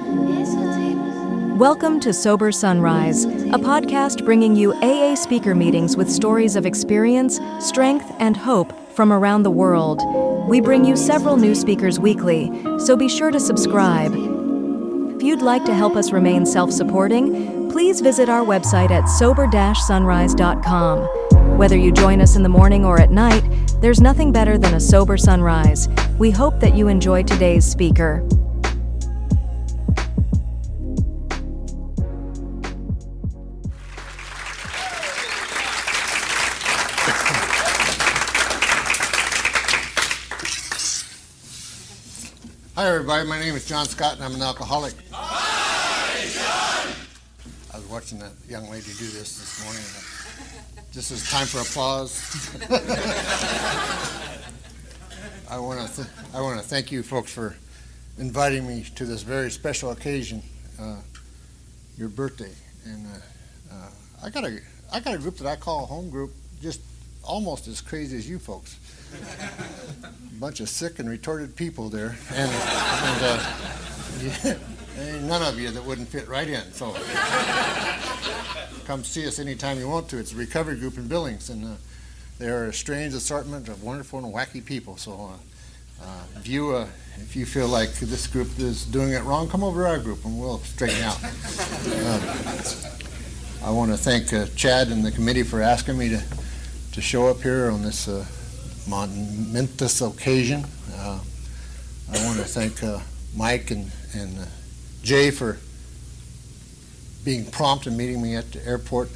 Welcome to Sober Sunrise, a podcast bringing you AA speaker meetings with stories of experience, strength, and hope from around the world. We bring you several new speakers weekly, so be sure to subscribe. If you'd like to help us remain self-supporting, please visit our website at sober-sunrise.com. Whether you join us in the morning or at night, there's nothing better than a sober sunrise. We hope that you enjoy today's speaker. Hi everybody, my name is John Scott and I'm an alcoholic. Hi, John! I was watching that young lady do this morning. This is time for applause. I want to thank you folks for inviting me to this very special occasion, your birthday. And I got a group that I call a home group, just almost as crazy as you folks. A bunch of sick and retorted people there, and ain't none of you that wouldn't fit right in. So come see us anytime you want to. It's a recovery group in Billings, and they are a strange assortment of wonderful and wacky people. So if you feel like this group is doing it wrong, come over to our group and we'll straighten out. I want to thank Chad and the committee for asking me to show up here on this momentous occasion. I want to thank Mike and Jay for being prompt and meeting me at the airport.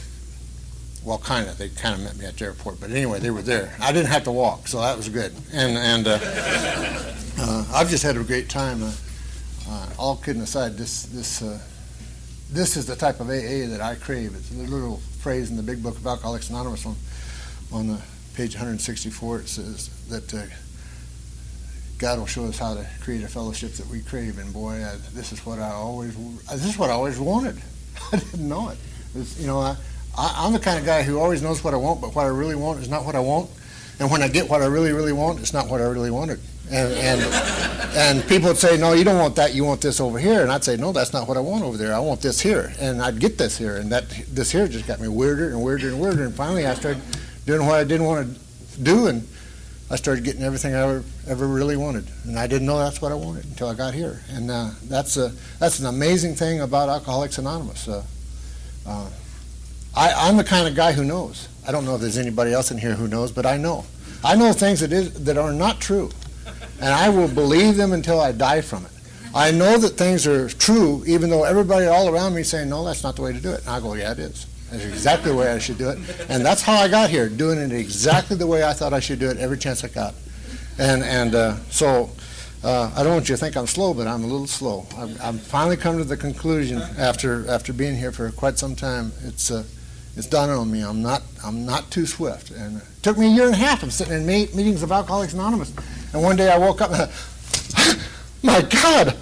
Well, they kind of met me at the airport, but anyway, they were there. I didn't have to walk, so that was good. And I've just had a great time. All kidding aside, this is the type of AA that I crave. It's a little phrase in the Big Book of Alcoholics Anonymous on the page 164. It says that God will show us how to create a fellowship that we crave. And boy, this is what I always wanted. I didn't know it. I'm the kind of guy who always knows what I want, but what I really want is not what I want. And when I get what I really, really want, it's not what I really wanted. And people would say, no, you don't want that, you want this over here. And I'd say, no, that's not what I want over there. I want this here. And I'd get this here. And this here just got me weirder and weirder and weirder. And finally I started doing what I didn't want to do, and I started getting everything I ever really wanted. And I didn't know that's what I wanted until I got here. And that's an amazing thing about Alcoholics Anonymous. I'm the kind of guy who knows. I don't know if there's anybody else in here who knows, but I know. I know things that are not true, and I will believe them until I die from it. I know that things are true, even though everybody all around me is saying, no, that's not the way to do it. And I go, yeah, it is. That's exactly the way I should do it. And that's how I got here, doing it exactly the way I thought I should do it every chance I got. So I don't want you to think I'm slow, but I'm a little slow. I've finally come to the conclusion after being here for quite some time. It's dawning on me. I'm not too swift. And it took me a year and a half of sitting in meetings of Alcoholics Anonymous. And one day I woke up and my God,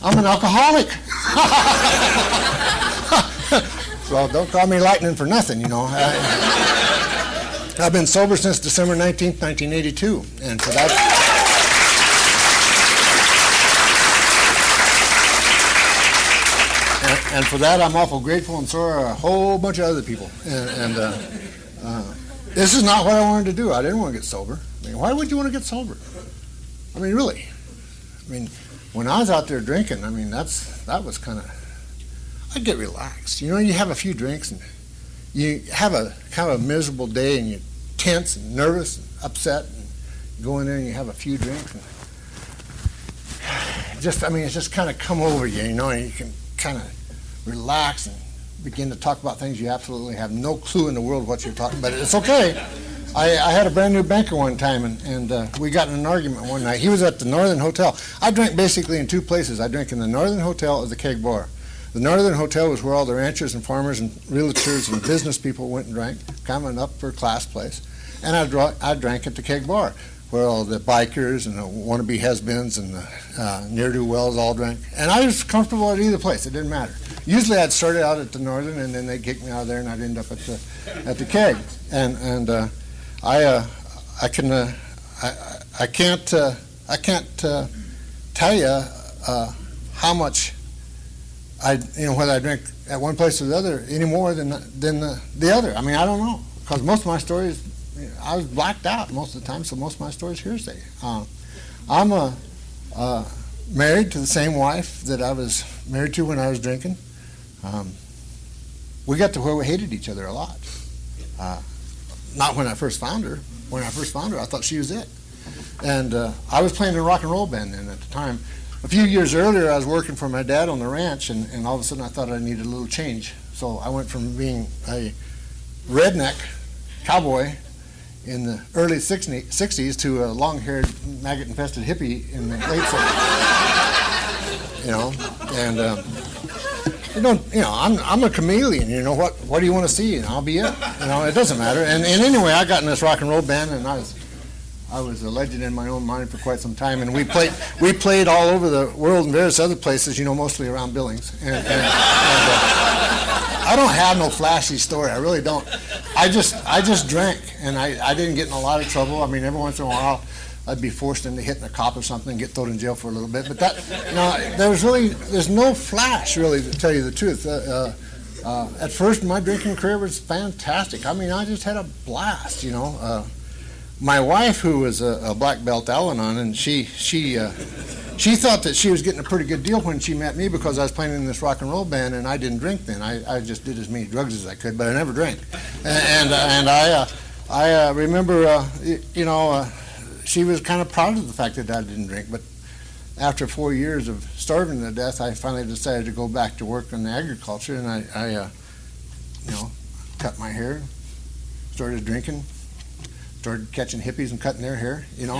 I'm an alcoholic. Well, don't call me lightning for nothing, you know. I've been sober since December 19th, 1982, and for that, and for that I'm awful grateful, and so are a whole bunch of other people. This is not what I wanted to do. I didn't want to get sober. I mean, why would you want to get sober? I mean, really. I mean, when I was out there drinking, I mean, that was kind of, I'd get relaxed. You know, you have a few drinks and you have a kind of a miserable day and you're tense and nervous and upset, and you go in there and you have a few drinks and it's just kind of come over you, you know, and you can kind of relax and begin to talk about things you absolutely have no clue in the world what you're talking about. It's okay. I had a brand new banker one time, and we got in an argument one night. He was at the Northern Hotel. I drank basically in two places. I drank in the Northern Hotel or the Keg Bar. The Northern Hotel was where all the ranchers and farmers and realtors and business people went and drank, kind of an upper class place. And I drank at the Keg Bar, where all the bikers and the wannabe has-beens and the ne'er-do-wells all drank. And I was comfortable at either place. It didn't matter. Usually I'd start out at the Northern, and then they'd kick me out of there, and I'd end up at the Keg. I can't tell you how much whether I drink at one place or the other any more than the other. I mean, I don't know, because most of my stories, I was blacked out most of the time, so most of my stories hearsay. I'm married to the same wife that I was married to when I was drinking. We got to where we hated each other a lot. Not when I first found her. When I first found her, I thought she was it. And I was playing in a rock and roll band then at the time. A few years earlier, I was working for my dad on the ranch, and all of a sudden I thought I needed a little change. So I went from being a redneck cowboy in the early 60s to a long-haired, maggot-infested hippie in the late 70s. I'm a chameleon. What do you want to see? And I'll be it. It doesn't matter. And anyway, I got in this rock and roll band, and I was a legend in my own mind for quite some time. And we played all over the world and various other places. Mostly around Billings. And I don't have no flashy story. I really don't. I just drank, and I didn't get in a lot of trouble. I mean, every once in a while, I'd be forced into hitting a cop or something and get thrown in jail for a little bit. But there's no flash, really, to tell you the truth. At first, my drinking career was fantastic. I mean, I just had a blast, My wife, who was a black belt Al-Anon, and she thought that she was getting a pretty good deal when she met me because I was playing in this rock and roll band, and I didn't drink then. I just did as many drugs as I could, but I never drank. And I remember, she was kind of proud of the fact that I didn't drink, but after 4 years of starving to death, I finally decided to go back to work in agriculture, and I cut my hair, started drinking, started catching hippies and cutting their hair, and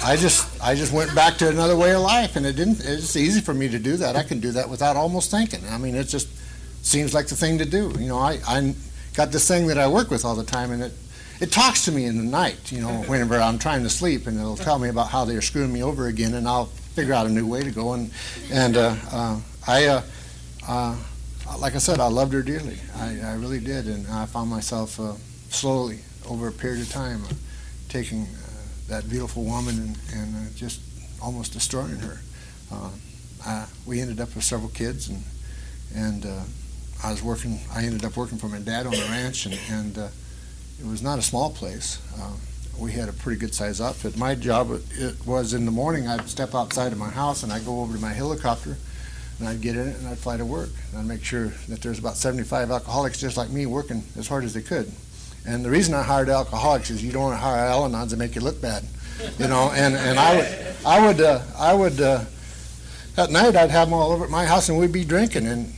I just went back to another way of life, and it's easy for me to do that. I can do that without almost thinking. I mean, it just seems like the thing to do. I got this thing that I work with all the time, and it talks to me in the night, whenever I'm trying to sleep, and it'll tell me about how they're screwing me over again, and I'll figure out a new way to go. Like I said, I loved her dearly. I really did, and I found myself slowly, over a period of time, taking that beautiful woman and just almost destroying her. We ended up with several kids, and I ended up working for my dad on the ranch, and it was not a small place. We had a pretty good sized outfit. My job was in the morning, I'd step outside of my house and I'd go over to my helicopter and I'd get in it and I'd fly to work. And I'd make sure that there's about 75 alcoholics just like me working as hard as they could. And the reason I hired alcoholics is you don't want to hire Al-Anons and make you look bad, And I would at night I'd have them all over at my house and we'd be drinking, and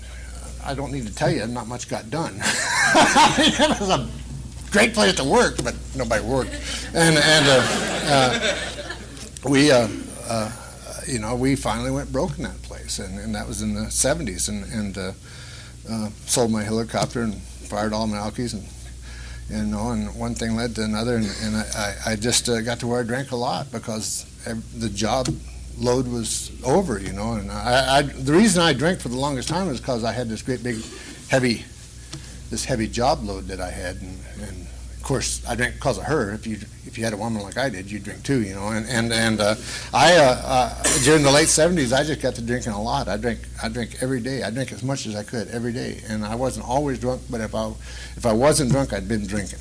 I don't need to tell you, not much got done. It was a great place to work, but nobody worked. We finally went broke in that place, and that was in the 70s, and sold my helicopter and fired all my alkies, and one thing led to another, and I just got to where I drank a lot because the job load was over, and the reason I drank for the longest time is because I had this great big heavy job load that I had, and of course I drank because of her. If you had a woman like I did, you'd drink too, I during the late 70s I just got to drinking a lot. I drank every day. I drank as much as I could every day, and I wasn't always drunk, but if I wasn't drunk, I'd been drinking,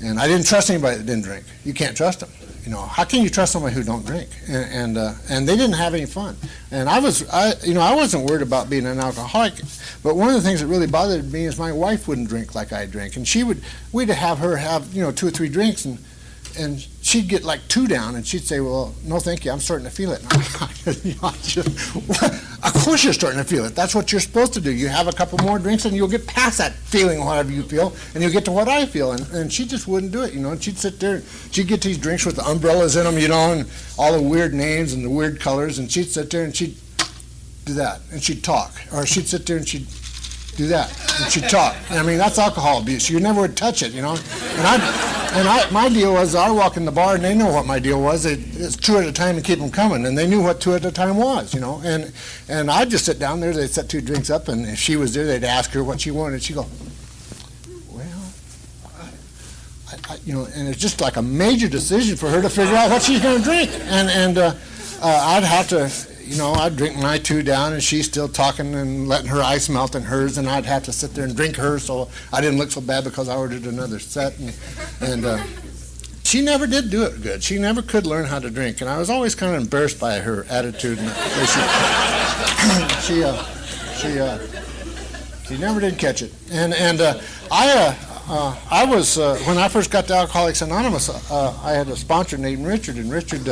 and I didn't trust anybody that didn't drink. You can't trust them. How can you trust somebody who don't drink? And they didn't have any fun. And I wasn't worried about being an alcoholic, but one of the things that really bothered me is my wife wouldn't drink like I drink, and we'd have her have 2 or 3 drinks, and she'd get like 2 down, and she'd say, "Well, no, thank you, I'm starting to feel it." Of course you're starting to feel it. That's what you're supposed to do. You have a couple more drinks, and you'll get past that feeling, whatever you feel, and you'll get to what I feel. And she just wouldn't do it, and she'd sit there, she'd get these drinks with the umbrellas in them, and all the weird names and the weird colors, and she'd sit there and she'd do that, and she'd talk, or she'd sit there and she'd do that, and she'd talk. I mean, that's alcohol abuse. You never would touch it, And my deal was, I walk in the bar, and they know what my deal was. It's 2 at a time and keep them coming, and they knew what 2 at a time was, And I'd just sit down there. They'd set 2 drinks up, and if she was there, they'd ask her what she wanted. She'd go, "Well, and it's just like a major decision for her to figure out what she's going to drink. And I'd have to, I'd drink my two down, and she's still talking and letting her ice melt in hers, and I'd have to sit there and drink hers so I didn't look so bad because I ordered another set. And she never did do it good. She never could learn how to drink, and I was always kind of embarrassed by her attitude. And she never did catch it. And I was when I first got to Alcoholics Anonymous, I had a sponsor named Richard, and Richard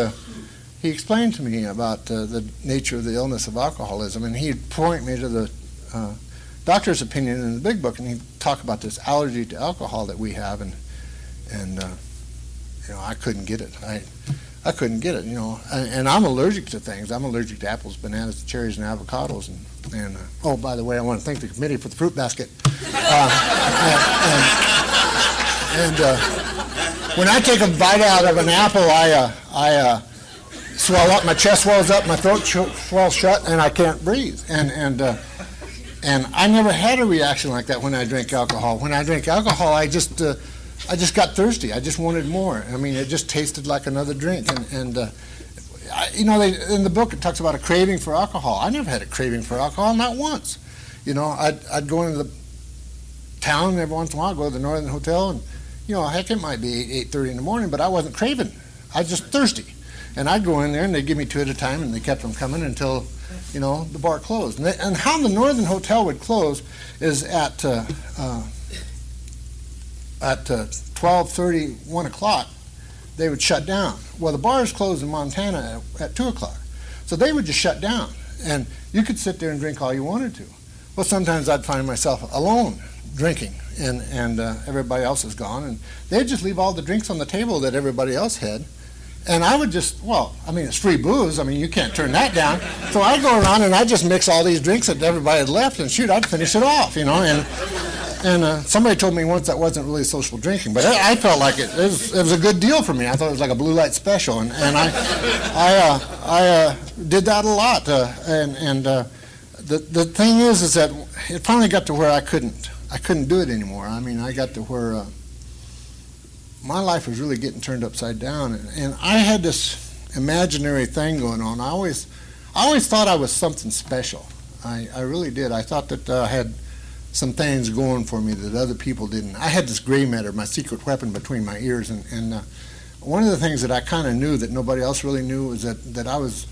he explained to me about the nature of the illness of alcoholism, and he'd point me to the doctor's opinion in the big book, and he'd talk about this allergy to alcohol that we have, and I couldn't get it. I couldn't get it, and I'm allergic to things. I'm allergic to apples, bananas, cherries, and avocados, and oh, by the way, I want to thank the committee for the fruit basket. When I take a bite out of an apple, I swell up, my chest swells up, my throat swells shut, and I can't breathe. And I never had a reaction like that when I drank alcohol. When I drank alcohol, I just got thirsty. I just wanted more. I mean, it just tasted like another drink. In the book it talks about a craving for alcohol. I never had a craving for alcohol, not once. I'd go into the town every once in a while, go to the Northern Hotel, and heck, it might be 8:30 in the morning, but I wasn't craving. I was just thirsty. And I'd go in there, and they'd give me two at a time, and they kept them coming until, the bar closed. And how the Northern Hotel would close is at 12:30, 1 o'clock, they would shut down. Well, the bars closed in Montana at 2 o'clock. So they would just shut down, and you could sit there and drink all you wanted to. Well, sometimes I'd find myself alone drinking, and everybody else is gone, and they'd just leave all the drinks on the table that everybody else had. And I would just, it's free booze. I mean, you can't turn that down. So I'd go around and I'd just mix all these drinks that everybody had left, and shoot, I'd finish it off, And somebody told me once that wasn't really social drinking, but I felt like it was a good deal for me. I thought it was like a blue light special, and I did that a lot. The thing is that it finally got to where I couldn't do it anymore. I mean, I got to where my life was really getting turned upside down, and I had this imaginary thing going on. I always thought I was something special. I really did. I thought that I had some things going for me that other people didn't. I had this gray matter, my secret weapon, between my ears, and one of the things that I kind of knew that nobody else really knew was that I was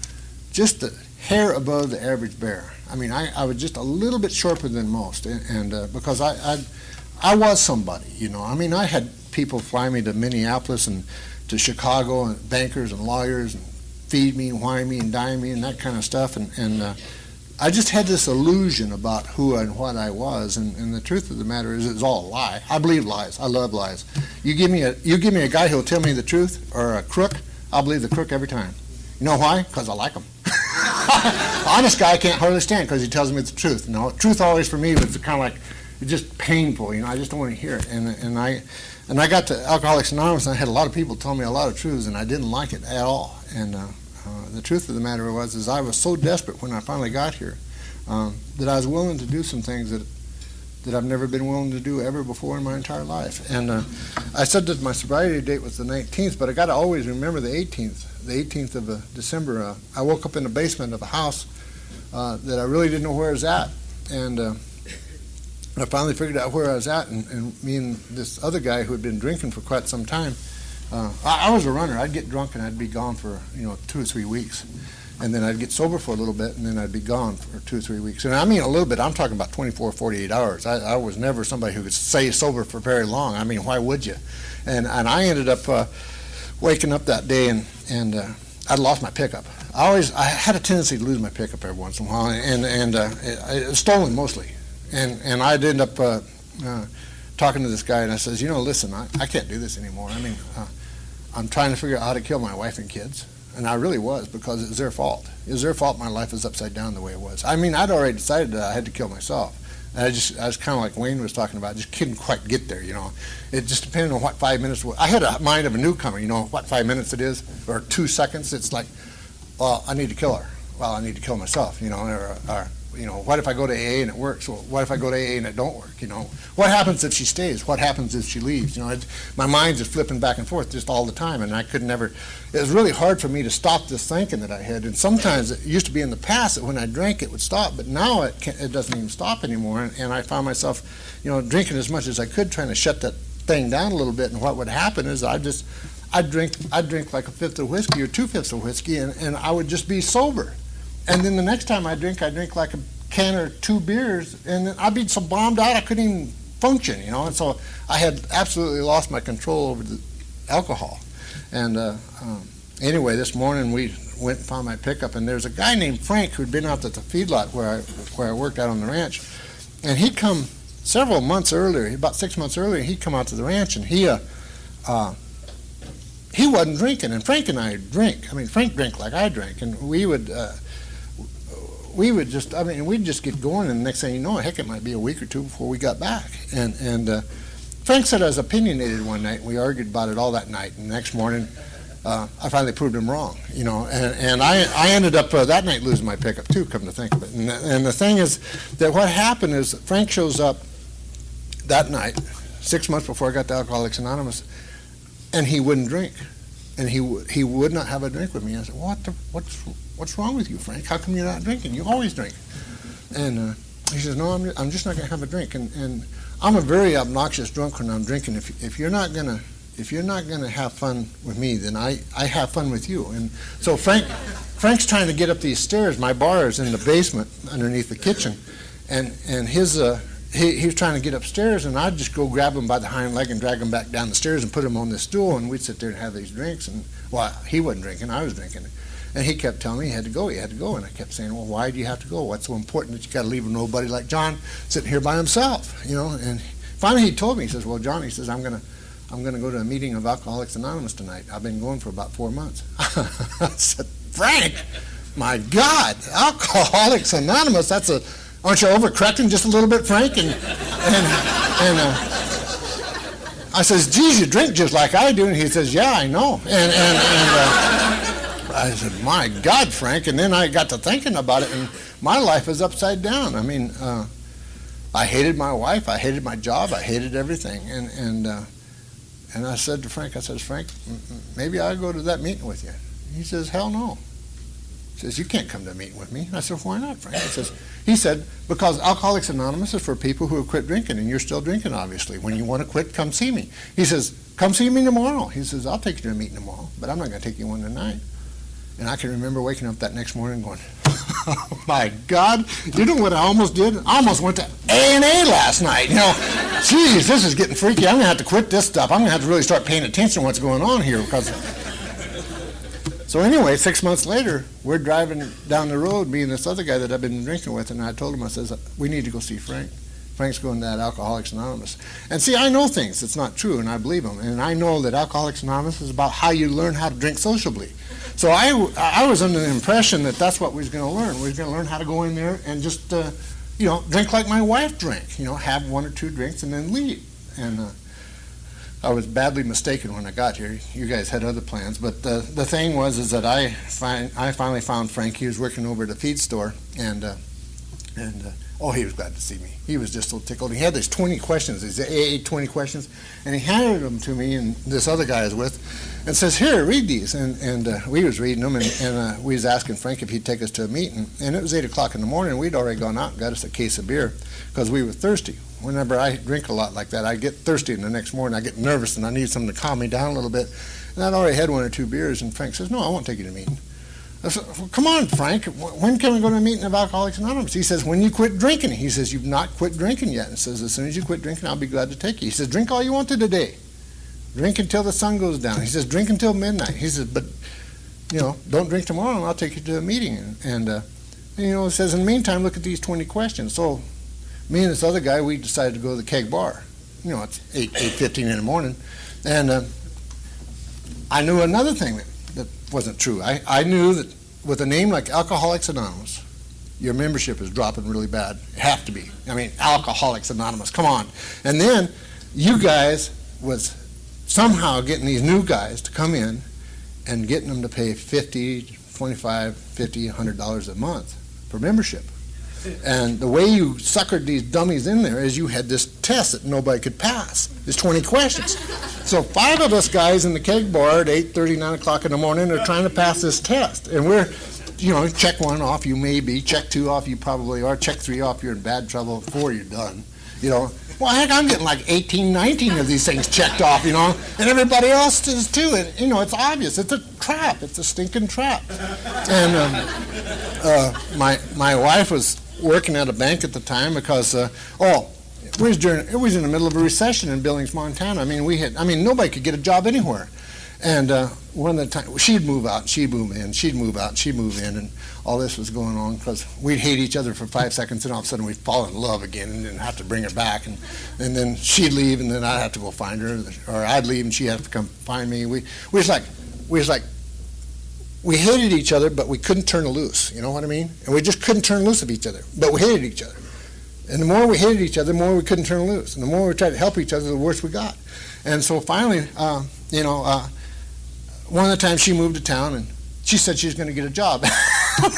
just a hair above the average bear. I mean, I was just a little bit shorter than most, and because I was somebody, I mean, I had people fly me to Minneapolis and to Chicago, and bankers and lawyers, and feed me and wine me and dine me and that kind of stuff, and I just had this illusion about who and what I was, and the truth of the matter is it's all a lie. I believe lies. I love lies. You give me a guy who'll tell me the truth, or a crook, I'll believe the crook every time. You know why? Because I like him. Honest guy I can't hardly stand because he tells me the truth. Truth always for me was kind of like, it's just painful. I just don't want to hear it. And I got to Alcoholics Anonymous, and I had a lot of people tell me a lot of truths, and I didn't like it at all. And the truth of the matter was I was so desperate when I finally got here that I was willing to do some things that I've never been willing to do ever before in my entire life. And I said that my sobriety date was the 19th, but I got to always remember the 18th of December. I woke up in the basement of a house that I really didn't know where I was at, and I finally figured out where I was at, and me and this other guy who had been drinking for quite some time, I was a runner. I'd get drunk and I'd be gone for 2 or 3 weeks, and then I'd get sober for a little bit, and then I'd be gone for 2 or 3 weeks. And I mean a little bit, I'm talking about 24, 48 hours. I was never somebody who could stay sober for very long. I mean, why would you? And I ended up waking up that day, and I'd lost my pickup. I had a tendency to lose my pickup every once in a while, and it was stolen mostly. And I'd end up talking to this guy, and I says, listen, I can't do this anymore. I mean, I'm trying to figure out how to kill my wife and kids. And I really was, because it was their fault. It was their fault my life was upside down the way it was. I mean, I'd already decided that I had to kill myself. And I was kind of like Wayne was talking about, just couldn't quite get there, It just depended on what 5 minutes was. I had a mind of a newcomer, what 5 minutes it is, or 2 seconds. It's like, well, I need to kill her. Well, I need to kill myself, or what if I go to AA and it works? Well, what if I go to AA and it don't work? What happens if she stays? What happens if she leaves? My mind's just flipping back and forth just all the time, and I could never. It was really hard for me to stop this thinking that I had. And sometimes it used to be in the past that when I drank it would stop, but now it doesn't even stop anymore. And I found myself, drinking as much as I could, trying to shut that thing down a little bit. And what would happen is I'd drink like a fifth of whiskey or 2/5 of whiskey, and I would just be sober. And then the next time I drink like a can or 2 beers, and then I'd be so bombed out I couldn't even function, And so I had absolutely lost my control over the alcohol. And anyway, this morning we went and found my pickup, and there's a guy named Frank who'd been out at the feedlot where I worked out on the ranch, and he'd come several months earlier, about 6 months earlier. He'd come out to the ranch, and he wasn't drinking, and Frank and I drink. I mean, Frank drank like I drank, and we'd just get going, and the next thing you know, heck, it might be a week or two before we got back. And Frank said I was opinionated one night, and we argued about it all that night. And the next morning, I finally proved him wrong, And I ended up that night losing my pickup too, come to think of it. And the thing is that what happened is Frank shows up that night, 6 months before I got to Alcoholics Anonymous, and he wouldn't drink, and he would not have a drink with me. I said, what's wrong with you, Frank? How come you're not drinking? You always drink. And he says, no, I'm just not going to have a drink. And I'm a very obnoxious drunk when I'm drinking. If you're not gonna have fun with me, then I have fun with you. And so Frank's trying to get up these stairs. My bar is in the basement underneath the kitchen, and his he was trying to get upstairs, and I'd just go grab him by the hind leg and drag him back down the stairs and put him on this stool, and we'd sit there and have these drinks. And well, he wasn't drinking, I was drinking. And he kept telling me he had to go, and I kept saying, well, why do you have to go? What's so important that you got to leave nobody like John sitting here by himself, And finally he told me, he says, well, John, he says, I'm gonna go to a meeting of Alcoholics Anonymous tonight. I've been going for about 4 months. I said, Frank, my God, Alcoholics Anonymous, aren't you overcorrecting just a little bit, Frank? And I says, geez, you drink just like I do. And he says, yeah, I know. And I said, my God, Frank. And then I got to thinking about it, and my life is upside down. I mean, I hated my wife, I hated my job, I hated everything. And I said to Frank, Frank, maybe I'll go to that meeting with you. He says, hell no. He says, you can't come to a meeting with me. I said, why not, Frank? He said, because Alcoholics Anonymous is for people who have quit drinking, and you're still drinking, obviously. When you want to quit, come see me. He says, come see me tomorrow. He says, I'll take you to a meeting tomorrow, but I'm not going to take you one tonight. And I can remember waking up that next morning going, oh my God, you know what I almost did? I almost went to A&A last night. Geez, this is getting freaky. I'm going to have to quit this stuff. I'm going to have to really start paying attention to what's going on here. So anyway, 6 months later, we're driving down the road, me and this other guy that I've been drinking with, and I told him, I says, we need to go see Frank. Frank's going to that Alcoholics Anonymous. And see, I know things that's not true, and I believe them. And I know that Alcoholics Anonymous is about how you learn how to drink sociably. So I was under the impression that that's what we was going to learn. We was going to learn how to go in there and just, drink like my wife drank. Have 1 or 2 drinks and then leave. And I was badly mistaken when I got here. You guys had other plans. But the thing was that I finally found Frank. He was working over at a feed store, and he was glad to see me. He was just so tickled. He had these 20 questions, these AA 20 questions, and he handed them to me and this other guy I was with, and says, here, read these. And we was reading them, and we was asking Frank if he'd take us to a meeting. And it was 8 o'clock in the morning, and we'd already gone out and got us a case of beer because we were thirsty. Whenever I drink a lot like that, I get thirsty, and the next morning I get nervous, and I need something to calm me down a little bit. And I'd already had 1 or 2 beers, and Frank says, no, I won't take you to a meeting. I said, well, come on, Frank, when can we go to a meeting of Alcoholics Anonymous? He says, when you quit drinking. He says, you've not quit drinking yet. And says, as soon as you quit drinking, I'll be glad to take you. He says, drink all you want to today. Drink until the sun goes down. He says, drink until midnight. He says, but, don't drink tomorrow, and I'll take you to a meeting. And he says, in the meantime, look at these 20 questions. So me and this other guy, we decided to go to the keg bar. It's 8:15 in the morning. And I knew another thing that wasn't true. I knew that with a name like Alcoholics Anonymous, your membership is dropping really bad. It have to be. I mean, Alcoholics Anonymous, come on. And then you guys was somehow getting these new guys to come in and getting them to pay $50, $25, $50, $100 a month for membership. And the way you suckered these dummies in there is you had this test that nobody could pass. There's 20 questions. So 5 of us guys in the keg bar at 8:30, 9 o'clock in the morning are trying to pass this test. And we're, check 1 off, you may be. Check 2 off, you probably are. Check 3 off, you're in bad trouble. 4, you're done. Well, heck, I'm getting like 18, 19 of these things checked off, and everybody else is too. And, it's obvious. It's a trap. It's a stinking trap. And my wife was working at a bank at the time because, it was in the middle of a recession in Billings, Montana. Nobody could get a job anywhere. And one of the time, she'd move out, she'd move in, she'd move out, she'd move in, and all this was going on because we'd hate each other for 5 seconds, and all of a sudden we'd fall in love again, and then have to bring her back, and then she'd leave, and then I'd have to go find her, or I'd leave, and she'd have to come find me. We hated each other, but we couldn't turn loose. You know what I mean? And we just couldn't turn loose of each other, but we hated each other. And the more we hated each other, the more we couldn't turn loose, and the more we tried to help each other, the worse we got. And so finally, one of the times she moved to town, and she said she was going to get a job.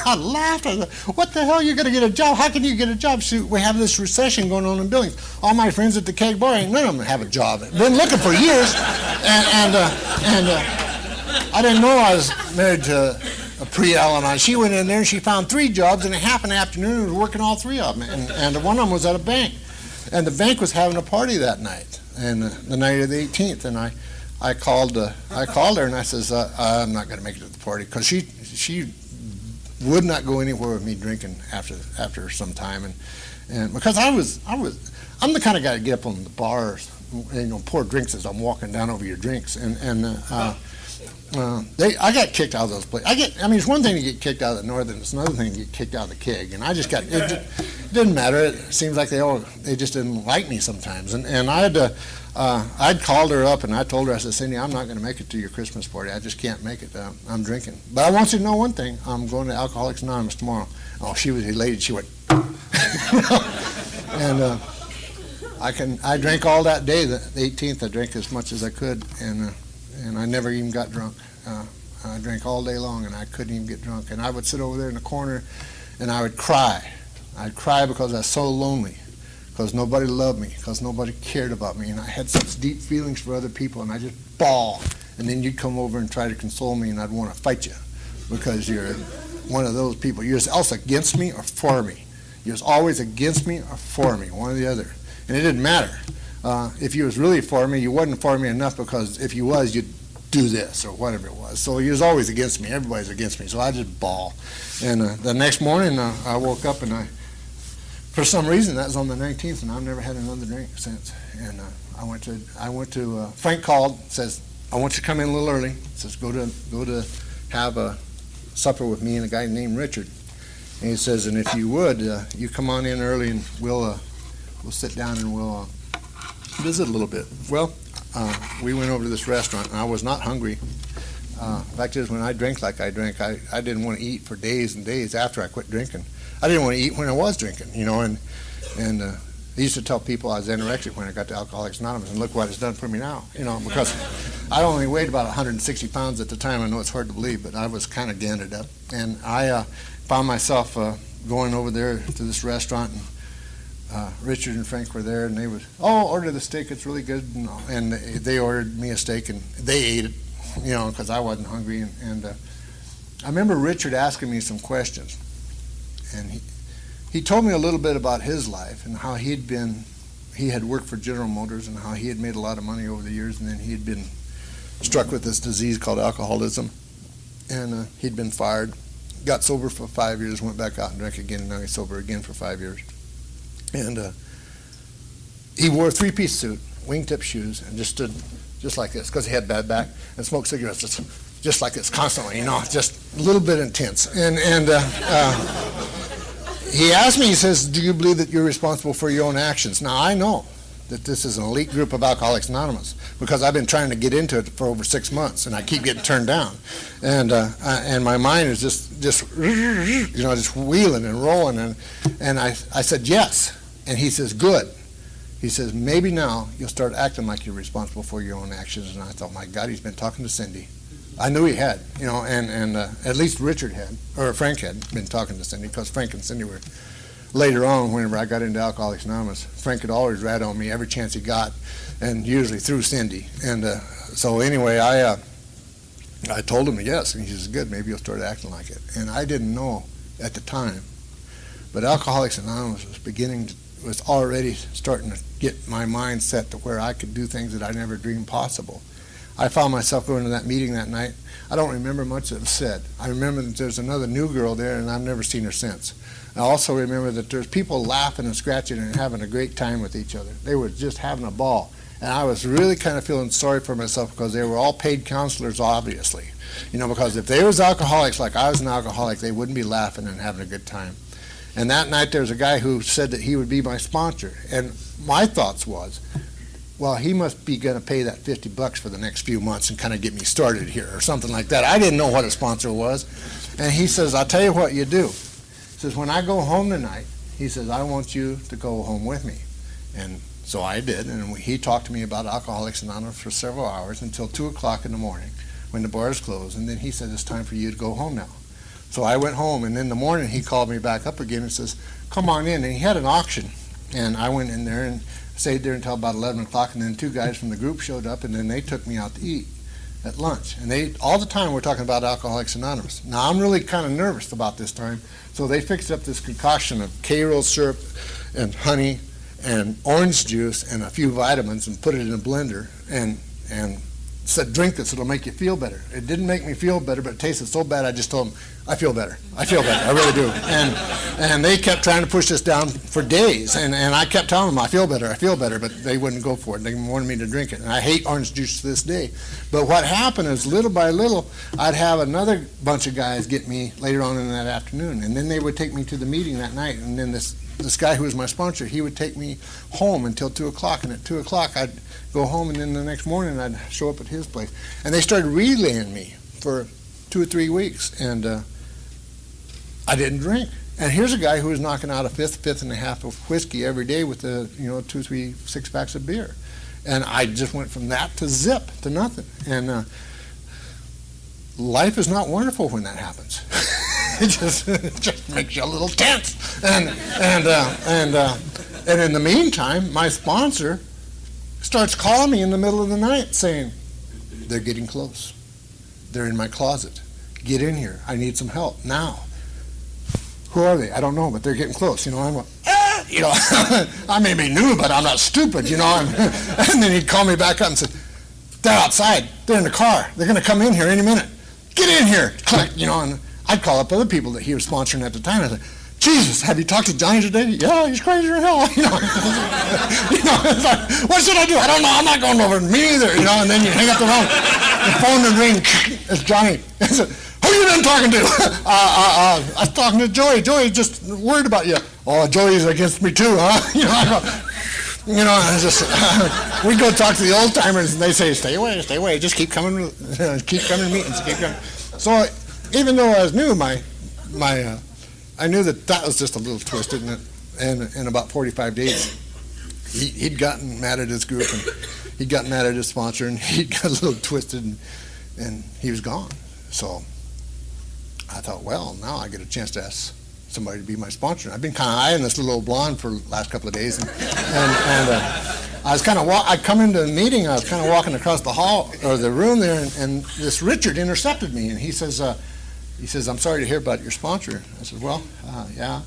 I laughed. I said, what the hell, you're going to get a job? How can you get a job? We have this recession going on in Billings. All my friends at the keg bar, ain't none of them have a job. Been looking for years. And I didn't know I was married to a pre-Al-Anon. She went in there, and she found 3 jobs in a half an afternoon and was working all 3 of them. And one of them was at a bank. And the bank was having a party that night, and the night of the 18th. And I called her and I says, I'm not going to make it to the party, because she would not go anywhere with me drinking after some time, and because I'm the kind of guy to get up on the bars, pour drinks as I'm walking down over your drinks, I got kicked out of those places. It's one thing to get kicked out of the Northern, it's another thing to get kicked out of the keg, and it didn't matter. It seems like they just didn't like me sometimes, and I'd called her up and I told her, I said, Cindy, I'm not going to make it to your Christmas party. I just can't make it. I'm drinking. But I want you to know one thing. I'm going to Alcoholics Anonymous tomorrow. Oh, she was elated. She went, and I drank all that day. The 18th, I drank as much as I could, and I never even got drunk. I drank all day long, and I couldn't even get drunk. And I would sit over there in the corner, and I would cry. I'd cry because I was so lonely, because nobody loved me, because nobody cared about me, and I had such deep feelings for other people, and I just bawl. And then you'd come over and try to console me, and I'd want to fight you, because you're one of those people. You're also against me or for me. You're always against me or for me, one or the other. And it didn't matter. If you was really for me, you wasn't for me enough, because if you was, you'd do this or whatever it was. So you was always against me. Everybody's against me. So I just bawl. And the next morning, I woke up, and for some reason, that was on the 19th, and I've never had another drink since. And I went to Frank called, says, I want you to come in a little early. Says, go to have a supper with me and a guy named Richard. And he says, and if you would, you come on in early, and we'll sit down and we'll visit a little bit. Well, we went over to this restaurant, and I was not hungry. The fact is, when I drank like I drank, I didn't want to eat for days and days after I quit drinking. I didn't want to eat when I was drinking, and I used to tell people I was anorexic when I got to Alcoholics Anonymous, and look what it's done for me now, because I only weighed about 160 pounds at the time. I know it's hard to believe, but I was kind of ganted up, and I found myself going over there to this restaurant, and Richard and Frank were there, and they would, order the steak, it's really good, and they ordered me a steak, and they ate it, because I wasn't hungry, and I remember Richard asking me some questions. And he told me a little bit about his life and how he had worked for General Motors, and how he had made a lot of money over the years, and then he had been struck with this disease called alcoholism, and he'd been fired, got sober for 5 years, went back out and drank again, and now he's sober again for 5 years. And he wore a 3-piece suit, wingtip shoes, and just stood just like this, because he had bad back, and smoked cigarettes just like this constantly, just a little bit intense. And he asked me, he says, do you believe that you're responsible for your own actions? Now, I know that this is an elite group of Alcoholics Anonymous, because I've been trying to get into it for over 6 months, and I keep getting turned down. And my mind is just wheeling and rolling. And I said, yes. And he says, good. He says, maybe now you'll start acting like you're responsible for your own actions. And I thought, my God, he's been talking to Cindy. I knew he had, and at least Richard had, or Frank had been talking to Cindy, because Frank and Cindy were later on, whenever I got into Alcoholics Anonymous, Frank would always rat on me every chance he got, and usually through Cindy. And so anyway, I told him yes, and he says, good, maybe you'll start acting like it. And I didn't know at the time, but Alcoholics Anonymous was already starting to get my mind set to where I could do things that I never dreamed possible. I found myself going to that meeting that night. I don't remember much that was said. I remember that there's another new girl there, and I've never seen her since. I also remember that there's people laughing and scratching and having a great time with each other. They were just having a ball. And I was really kind of feeling sorry for myself because they were all paid counselors, obviously. Because if they was alcoholics like I was an alcoholic, they wouldn't be laughing and having a good time. And that night there was a guy who said that he would be my sponsor. And my thoughts was, well, he must be going to pay that $50 for the next few months and kind of get me started here or something like that. I didn't know what a sponsor was. And he says, I'll tell you what you do. He says, when I go home tonight, he says, I want you to go home with me. And so I did, and he talked to me about Alcoholics Anonymous for several hours until 2 o'clock in the morning when the bars closed, and then he said, it's time for you to go home now. So I went home, and in the morning he called me back up again and says, come on in, and he had an auction, and I went in there and stayed there until about 11 o'clock, and then 2 guys from the group showed up, and then they took me out to eat at lunch, and they all the time we're talking about Alcoholics Anonymous. Now I'm really kind of nervous about this time, so they fixed up this concoction of K-Roll syrup and honey and orange juice and a few vitamins and put it in a blender and said, drink this, it'll make you feel better. It didn't make me feel better, but it tasted so bad I just told them, I feel better, I really do. And they kept trying to push this down for days, and I kept telling them, I feel better, but they wouldn't go for it. They wanted me to drink it, and I hate orange juice to this day. But what happened is, little by little, I'd have another bunch of guys get me later on in that afternoon, and then they would take me to the meeting that night, and then this guy who was my sponsor, he would take me home until 2 o'clock, and at 2 o'clock I'd go home, and then the next morning I'd show up at his place. And they started relaying me for 2 or 3 weeks, and I didn't drink. And here's a guy who was knocking out a fifth and a half of whiskey every day with 2, 3, 6 packs of beer. And I just went from that to zip, to nothing. And life is not wonderful when that happens. It just makes you a little tense. And in the meantime, my sponsor starts calling me in the middle of the night saying, they're getting close. They're in my closet. Get in here. I need some help now. Who are they? I don't know, but they're getting close. I'm like, I may be new, but I'm not stupid, And then he'd call me back up and say, they're outside. They're in the car. They're going to come in here any minute. Get in here. Click, and I'd call up other people that he was sponsoring at the time. I'd say, Jesus, have you talked to Johnny today? Yeah, he's crazy as hell. It's like, what should I do? I don't know. I'm not going over. Me either. And then you hang up the phone would ring. It's Johnny. I said, who you been talking to? I was talking to Joey. Joey's just worried about you. Oh, Joey's against me too, huh? We go talk to the old timers, and they say, stay away. Just keep coming to meetings, keep coming. So even though I was new, I knew that was just a little twisted, and in about 45 days, he'd gotten mad at his group, and he'd gotten mad at his sponsor, and he got a little twisted, and he was gone. So I thought, well, now I get a chance to ask somebody to be my sponsor. I've been kind of eyeing this little old blonde for the last couple of days, and I was kind of I'd come into a meeting. I was kind of walking across the hall or the room there, and this Richard intercepted me, and he says, I'm sorry to hear about your sponsor. I said, well, yeah.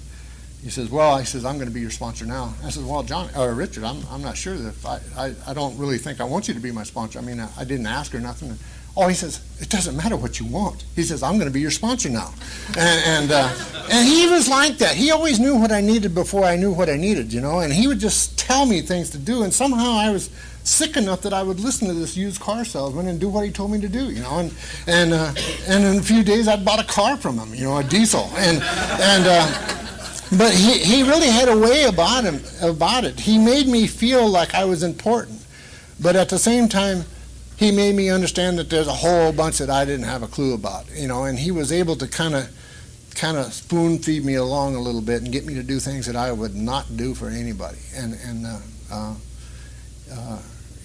He says, I'm going to be your sponsor now. I said, well, Richard, I'm not sure that I don't really think I want you to be my sponsor. I mean, I didn't ask or nothing. Oh, he says, it doesn't matter what you want. He says, I'm going to be your sponsor now. And he was like that. He always knew what I needed before I knew what I needed, and he would just tell me things to do, and somehow I was sick enough that I would listen to this used car salesman and do what he told me to do, and in a few days I'd bought a car from him, a diesel, but he really had a way about it. He made me feel like I was important, but at the same time, he made me understand that there's a whole bunch that I didn't have a clue about, and he was able to kind of spoon feed me along a little bit and get me to do things that I would not do for anybody,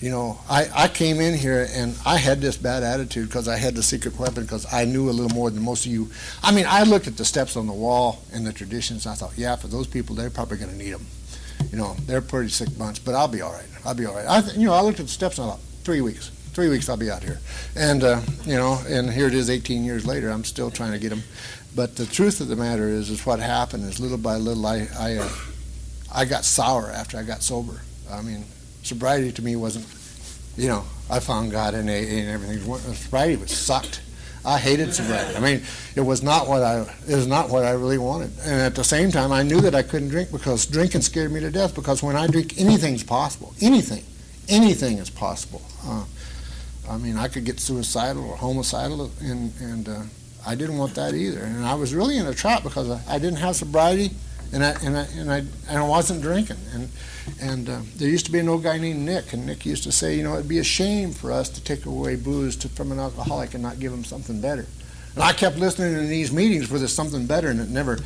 I came in here and I had this bad attitude because I had the secret weapon, because I knew a little more than most of you. I mean, I looked at the steps on the wall and the traditions, and I thought, yeah, for those people, they're probably going to need them. They're a pretty sick bunch, but I'll be all right. I looked at the steps and I thought, 3 weeks. 3 weeks I'll be out here. And, and here it is 18 years later, I'm still trying to get them. But the truth of the matter is what happened is little by little, I got sour after I got sober. I mean, sobriety to me wasn't, I found God in AA and everything. Sobriety was sucked. I hated sobriety. I mean, it was not what I really wanted. And at the same time, I knew that I couldn't drink because drinking scared me to death. Because when I drink, anything's possible. Anything is possible. I mean, I could get suicidal or homicidal, and I didn't want that either. And I was really in a trap because I didn't have sobriety, and I wasn't drinking. And there used to be an old guy named Nick, and Nick used to say, it'd be a shame for us to take away booze from an alcoholic and not give him something better. And I kept listening in these meetings where there's something better, and it never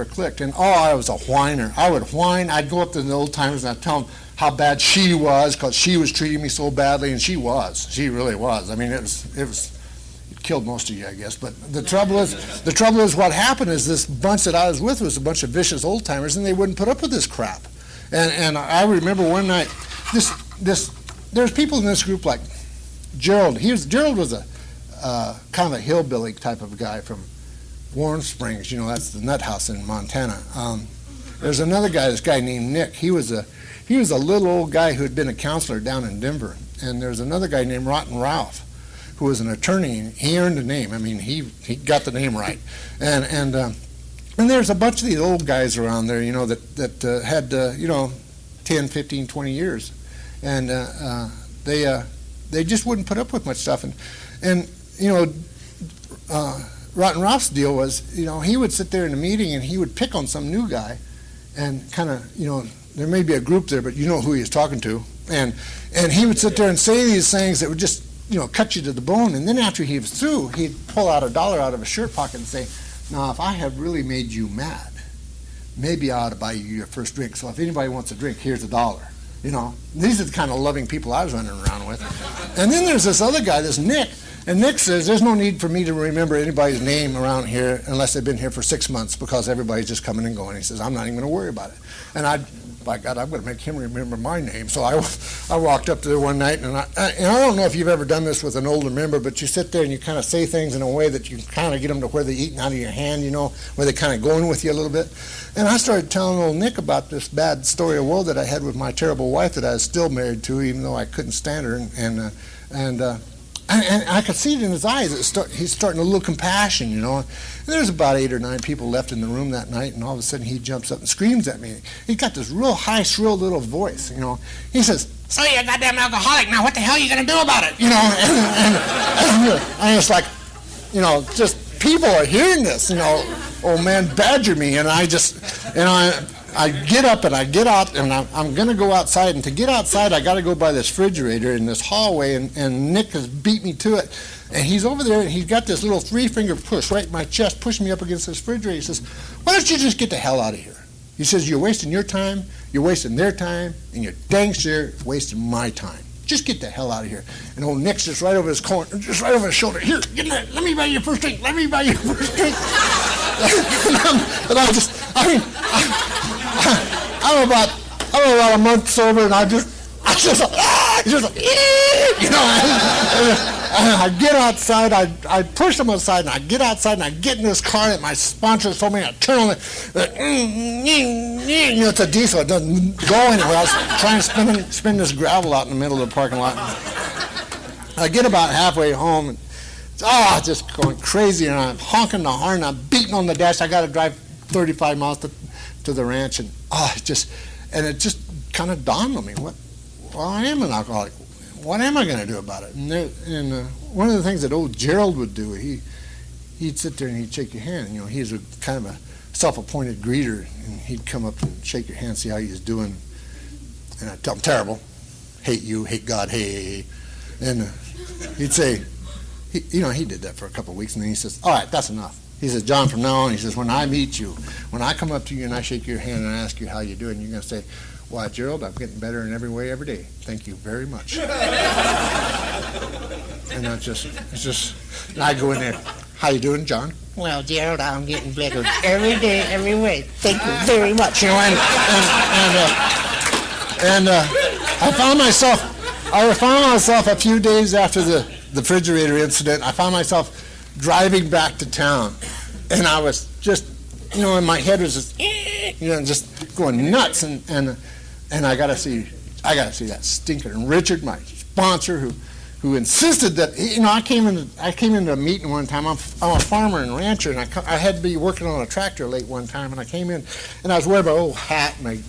clicked. And I was a whiner. I would whine. I'd go up to the old timers and I'd tell them how bad she was, because she was treating me so badly, and she really was. I mean, it killed most of you, I guess. But the trouble is what happened is this bunch that I was with was a bunch of vicious old timers, and they wouldn't put up with this crap. And I remember one night, there's people in this group like Gerald. Gerald was a kind of a hillbilly type of guy from Warm Springs. That's the nut house in Montana. There's another guy, this guy named Nick. He was a little old guy who had been a counselor down in Denver. And there's another guy named Rotten Ralph, who was an attorney, and he earned a name. I mean, he got the name right. And there's a bunch of these old guys around there, that had 10, 15, 20 years, and they just wouldn't put up with much stuff. And Rotten Ralph's deal was, he would sit there in a meeting and he would pick on some new guy, and kind of, there may be a group there, but you know who he was talking to, and he would sit there and say these things that would just cut you to the bone. And then after he was through, he'd pull out $1 out of his shirt pocket and say, now, if I have really made you mad, maybe I ought to buy you your first drink. So if anybody wants a drink, here's $1. These are the kind of loving people I was running around with. And then there's this other guy, this Nick, and Nick says, there's no need for me to remember anybody's name around here unless they've been here for 6 months, because everybody's just coming and going. He says, I'm not even going to worry about it. And by God, I'm going to make him remember my name. So I walked up to there one night, and I don't know if you've ever done this with an older member, but you sit there and you kind of say things in a way that you kind of get them to where they're eating out of your hand, where they're kind of going with you a little bit. And I started telling old Nick about this bad story of woe that I had with my terrible wife that I was still married to, even though I couldn't stand her. And I could see it in his eyes. He's starting a little compassion, And there's about 8 or 9 people left in the room that night, and all of a sudden he jumps up and screams at me. He's got this real high, shrill little voice, He says, so you're a goddamn alcoholic. Now what the hell are you going to do about it? And it's like, just people are hearing this, old man badger me, and I get up and I get out, and I'm going to go outside. And to get outside, I got to go by this refrigerator in this hallway, and Nick has beat me to it. And he's over there, and he's got this little 3-finger push right in my chest, pushing me up against this refrigerator. He says, why don't you just get the hell out of here? He says, you're wasting your time, you're wasting their time, and you're dang sure wasting my time. Just get the hell out of here. And old Nick's just right over his corner, just right over his shoulder. Here, get in there. Let me buy you your first drink. Let me buy you your first drink. I'm about a month sober, and I get outside, I push them aside, and I get outside, and I get in this car that my sponsors told me to turn on it's a diesel, it doesn't go anywhere. I was trying to spin this gravel out in the middle of the parking lot. I get about halfway home, and just going crazy, and I'm honking the horn, and I'm beating on the dash. I got to drive 35 miles to the ranch, and it just kind of dawned on me, I am an alcoholic. What am I going to do about it? And one of the things that old Gerald would do, he'd sit there and he'd shake your hand. He's a kind of a self-appointed greeter, and he'd come up and shake your hand, see how he's doing. And I'd tell him, terrible, hate you, hate God, hey. And he'd say, he did that for a couple of weeks, and then he says, all right, that's enough. He says, John, from now on, he says, when I meet you, when I come up to you and I shake your hand and I ask you how you're doing, you're going to say, Why, Gerald, I'm getting better in every way every day. Thank you very much. And and I go in there, how you doing, John? Well, Gerald, I'm getting better every day, every way. Thank you very much. You know, I found myself a few days after the refrigerator incident, I found myself driving back to town, and I was just, and my head was just, just going nuts, and I gotta see that stinker. And Richard, my sponsor, who insisted that, I came into a meeting one time. I'm a farmer and rancher, and I had to be working on a tractor late one time, and I came in, and I was wearing my old hat, and I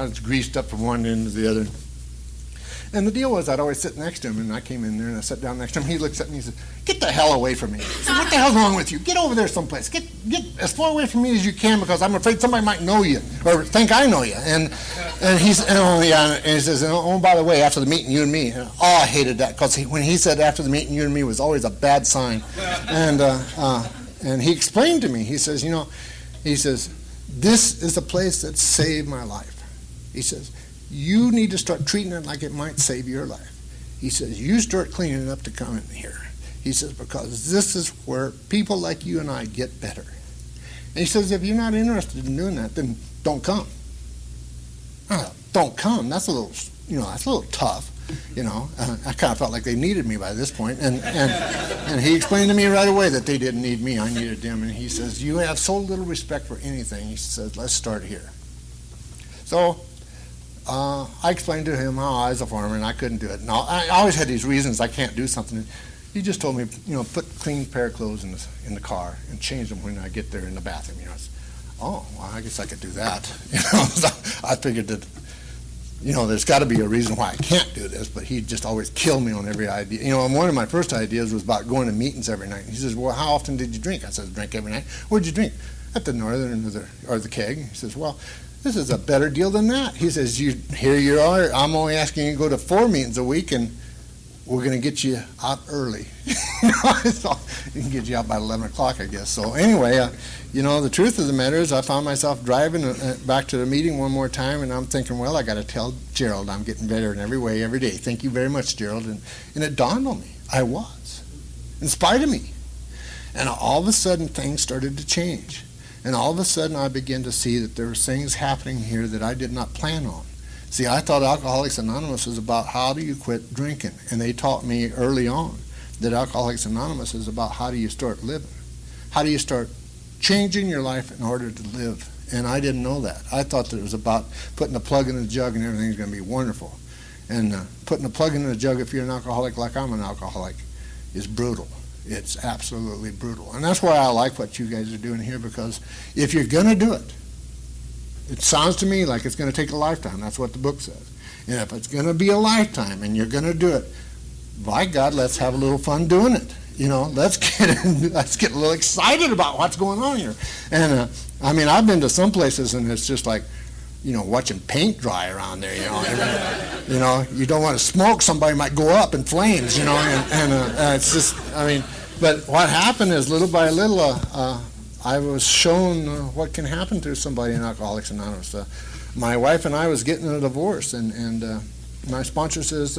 was greased up from one end to the other. And the deal was I'd always sit next to him, and I came in there and I sat down next to him. He looks at me and he said, "Get the hell away from me." I said, "What the hell's wrong with you? Get over there someplace. Get as far away from me as you can, because I'm afraid somebody might know you or think I know you." And he says, "Oh, by the way, after the meeting, you and me." I hated that, because when he said after the meeting, you and me, was always a bad sign. And he explained to me. He says, "This is a place that saved my life." He says, "You need to start treating it like it might save your life." He says, "You start cleaning up to come in here." He says, "Because this is where people like you and I get better." And he says, "If you're not interested in doing that, then don't come." Don't come. That's a little tough. I kind of felt like they needed me by this point. And he explained to me right away that they didn't need me. I needed them. And he says, "You have so little respect for anything." He says, "Let's start here." So I explained to him how I was a farmer and I couldn't do it. Now, I always had these reasons I can't do something. He just told me, put a clean pair of clothes in the car and change them when I get there in the bathroom. I said, "Oh, well, I guess I could do that." So I figured that, there's got to be a reason why I can't do this, but he'd just always kill me on every idea. And one of my first ideas was about going to meetings every night. He says, "Well, how often did you drink?" I said, "Drink every night." "Where'd you drink?" "At the Northern or the Keg." He says, "Well, this is a better deal than that." He says, "Here you are. I'm only asking you to go to 4 meetings a week, and we're going to get you out early." So we can get you out by 11 o'clock, I guess. So anyway, the truth of the matter is I found myself driving back to the meeting one more time, and I'm thinking, well, I got to tell Gerald I'm getting better in every way, every day. Thank you very much, Gerald. And it dawned on me. I was, in spite of me. And all of a sudden, things started to change. And all of a sudden, I began to see that there were things happening here that I did not plan on. See, I thought Alcoholics Anonymous was about how do you quit drinking. And they taught me early on that Alcoholics Anonymous is about how do you start living. How do you start changing your life in order to live. And I didn't know that. I thought that it was about putting a plug in a jug and everything's going to be wonderful. And putting a plug in a jug, if you're an alcoholic like I'm an alcoholic, is brutal. It's absolutely brutal. And that's why I like what you guys are doing here, because if you're going to do it, it sounds to me like it's going to take a lifetime. That's what the book says. And if it's going to be a lifetime and you're going to do it, by God, let's have a little fun doing it. Let's get a little excited about what's going on here. And I've been to some places and it's just like, watching paint dry around there. You don't want to smoke. Somebody might go up in flames. And it's just, But what happened is, little by little, I was shown what can happen to somebody in Alcoholics Anonymous. My wife and I was getting a divorce, and my sponsor says,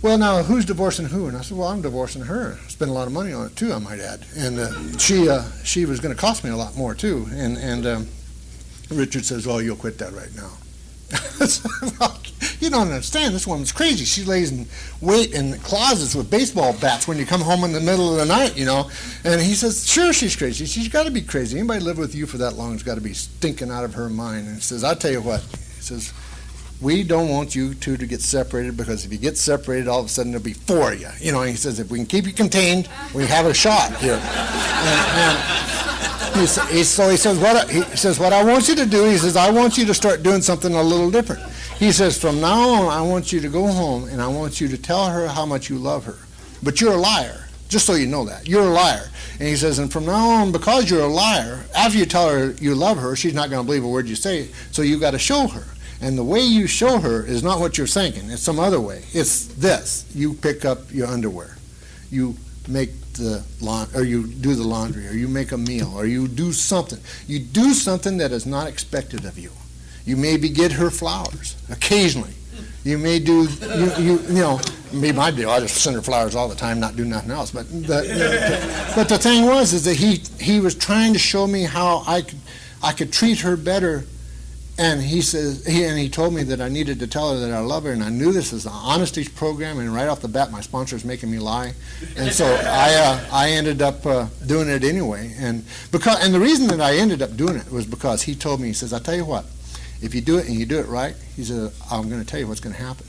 "Well, now, who's divorcing who?" And I said, "Well, I'm divorcing her. Spent a lot of money on it, too, I might add." And she was going to cost me a lot more, too. And Richard says, "Oh, you'll quit that right now." You don't understand. This woman's crazy. She lays in wait in closets with baseball bats when you come home in the middle of the night, And he says, "Sure, she's crazy. She's got to be crazy. Anybody live with you for that long has got to be stinking out of her mind." And he says, "I'll tell you what." He says, "We don't want you two to get separated, because if you get separated, all of a sudden there'll be 4 of you." And he says, "If we can keep you contained, we have a shot here." He says, "What I want you to do," he says, "I want you to start doing something a little different." He says, "From now on, I want you to go home and I want you to tell her how much you love her. But you're a liar, just so you know that. You're a liar." And he says, "And from now on, because you're a liar, after you tell her you love her, she's not going to believe a word you say, so you got to show her. And the way you show her is not what you're thinking. It's some other way. It's this. You pick up your underwear. You make or you do the laundry, or you make a meal, or you do something. You do something that is not expected of you. You maybe get her flowers occasionally. You may do, you know, maybe my deal, I just send her flowers all the time, not do nothing else. But the thing was is that he was trying to show me how I could treat her better. And he told me that I needed to tell her that I love her, and I knew this is an honesty program, and right off the bat, my sponsor is making me lie, and so I ended up doing it anyway, and the reason that I ended up doing it was because he told me, he says, "I'll tell you what, if you do it and you do it right," he said, "I'm going to tell you what's going to happen.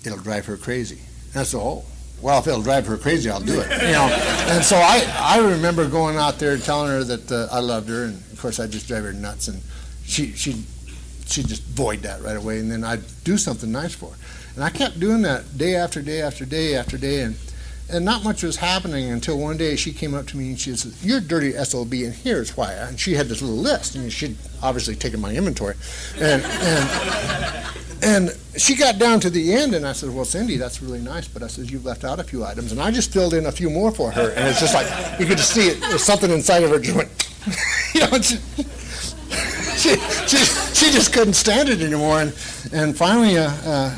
It'll drive her crazy." And I said, "Oh, well, if it'll drive her crazy, I'll do it." You know, and so I remember going out there and telling her that I loved her, and of course I just drive her nuts, and she just void that right away, and then I'd do something nice for her. And I kept doing that day after day after day after day, and not much was happening until one day she came up to me and she said, "You're a dirty SOB, and here's why." And she had this little list, and she'd obviously taken my inventory. And she got down to the end, and I said, "Well, Cindy, that's really nice, but I said, you've left out a few items." And I just filled in a few more for her, and it's just like, you could just see it, there's something inside of her just went, you know, she just couldn't stand it anymore, and finally,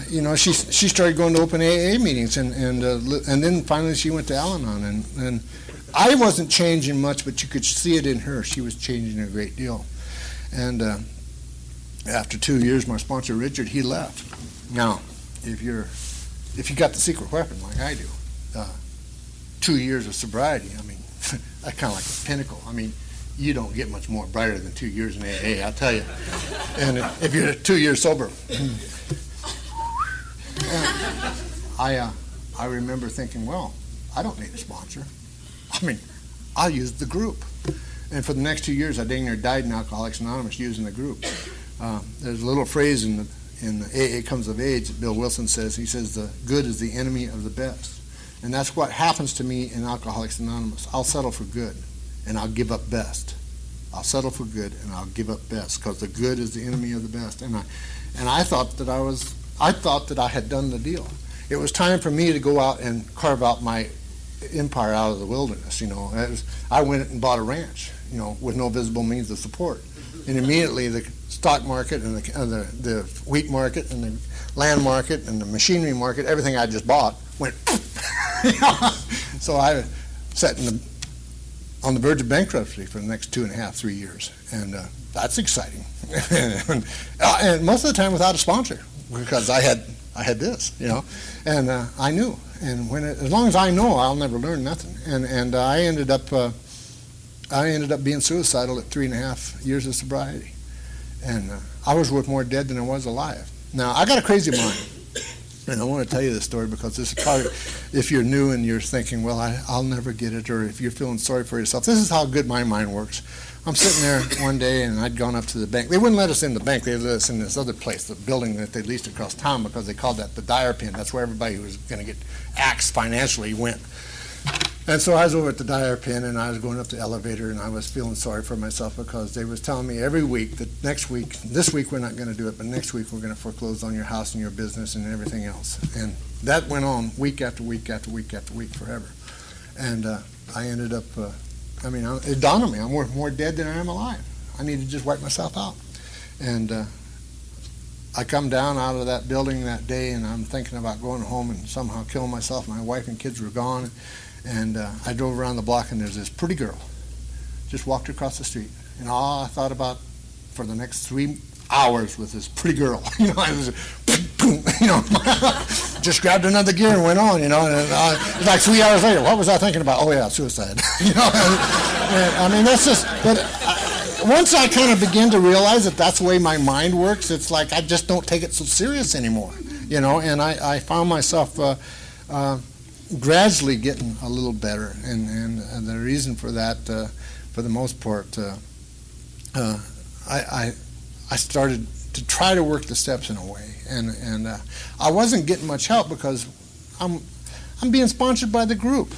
you know, she started going to open AA meetings, and then finally she went to Al-Anon, and I wasn't changing much, but you could see it in her. She was changing a great deal, and after 2 years, my sponsor Richard, he left. Now, if you got the secret weapon like I do, 2 years of sobriety, I mean, that's kind of like a pinnacle. I mean, you don't get much more brighter than 2 years in AA, I'll tell you. And if you're 2 years sober, I remember thinking, well, I don't need a sponsor. I mean, I'll use the group. And for the next 2 years, I dang near died in Alcoholics Anonymous using the group. There's a little phrase in AA Comes of Age that Bill Wilson says. He says, "The good is the enemy of the best." And that's what happens to me in Alcoholics Anonymous. I'll settle for good, and I'll give up best. I'll settle for good, and I'll give up best, because the good is the enemy of the best. And I thought that I had done the deal. It was time for me to go out and carve out my empire out of the wilderness. You know, I went and bought a ranch, you know, with no visible means of support, and immediately the stock market and the wheat market and the land market and the machinery market, everything I just bought went. So I sat on the verge of bankruptcy for the next 2.5, 3 years, and that's exciting. And most of the time without a sponsor, because I had this, you know, and I knew, and as long as I know, I'll never learn nothing. And I ended up being suicidal at 3.5 years of sobriety, and I was worth more dead than I was alive. Now I got a crazy mind. And I want to tell you this story because this is probably, if you're new and you're thinking, well, I'll never get it, or if you're feeling sorry for yourself, this is how good my mind works. I'm sitting there one day, and I'd gone up to the bank. They wouldn't let us in the bank. They let us in this other place, the building that they leased across town, because they called that the Dyer Pin. That's where everybody who was going to get axed financially went. And so I was over at the Dyer Pin, and I was going up the elevator, and I was feeling sorry for myself because they was telling me every week that this week we're not going to do it, but next week we're going to foreclose on your house and your business and everything else. And that went on week after week after week after week forever. And I ended up, it dawned on me, I'm worth more dead than I am alive. I need to just wipe myself out. And I come down out of that building that day, and I'm thinking about going home and somehow killing myself. My wife and kids were gone. And I drove around the block, and there's this pretty girl just walked across the street. And all I thought about for the next 3 hours was this pretty girl. You know, I was, you know, just grabbed another gear and went on, you know. And it's like 3 hours later, what was I thinking about? Oh, yeah, suicide. You know, and I mean, that's just, but once I kind of begin to realize that that's the way my mind works, it's like I just don't take it so serious anymore, you know. And I found myself gradually getting a little better, and the reason for that, for the most part, I started to try to work the steps in a way, and I wasn't getting much help because I'm being sponsored by the group,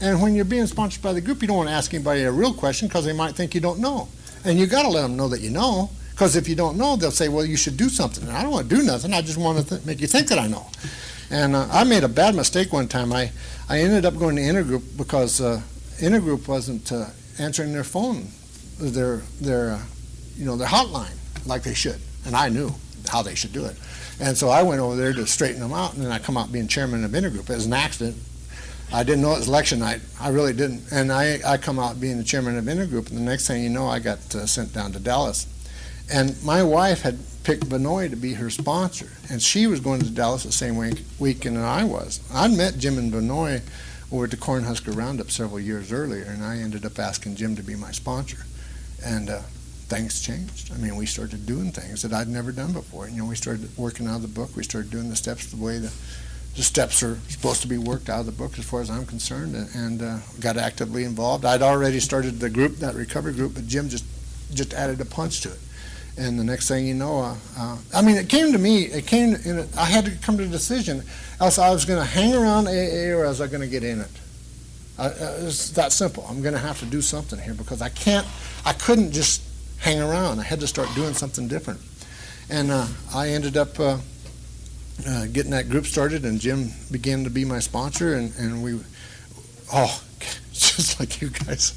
and when you're being sponsored by the group, you don't want to ask anybody a real question because they might think you don't know, and you got to let them know that you know, because if you don't know, they'll say, well, you should do something. And I don't want to do nothing. I just want to make you think that I know. And I made a bad mistake one time. I ended up going to Intergroup because Intergroup wasn't answering their phone, their hotline like they should. and I knew how they should do it. And so I went over there to straighten them out, and then I come out being chairman of the intergroup. It was an accident. I didn't know it was election night. I really didn't. And I come out being the chairman of the intergroup, and the next thing you know, I got sent down to Dallas. And my wife had picked Benoit to be her sponsor, and she was going to Dallas the same weekend that I was. I'd met Jim and Benoit over at the Cornhusker Roundup several years earlier, and I ended up asking Jim to be my sponsor. And things changed. I mean, we started doing things that I'd never done before. You know, we started working out of the book. We started doing the steps the way the steps are supposed to be worked out of the book as far as I'm concerned, and got actively involved. I'd already started the group, that recovery group, but Jim just added a punch to it. And the next thing you know, I mean, it came to me, I had to come to a decision, else I was going to hang around AA or was I going to get in it. It's that simple. I'm going to have to do something here because I couldn't just hang around. I had to start doing something different. And I ended up getting that group started, and Jim began to be my sponsor, and we, just like you guys,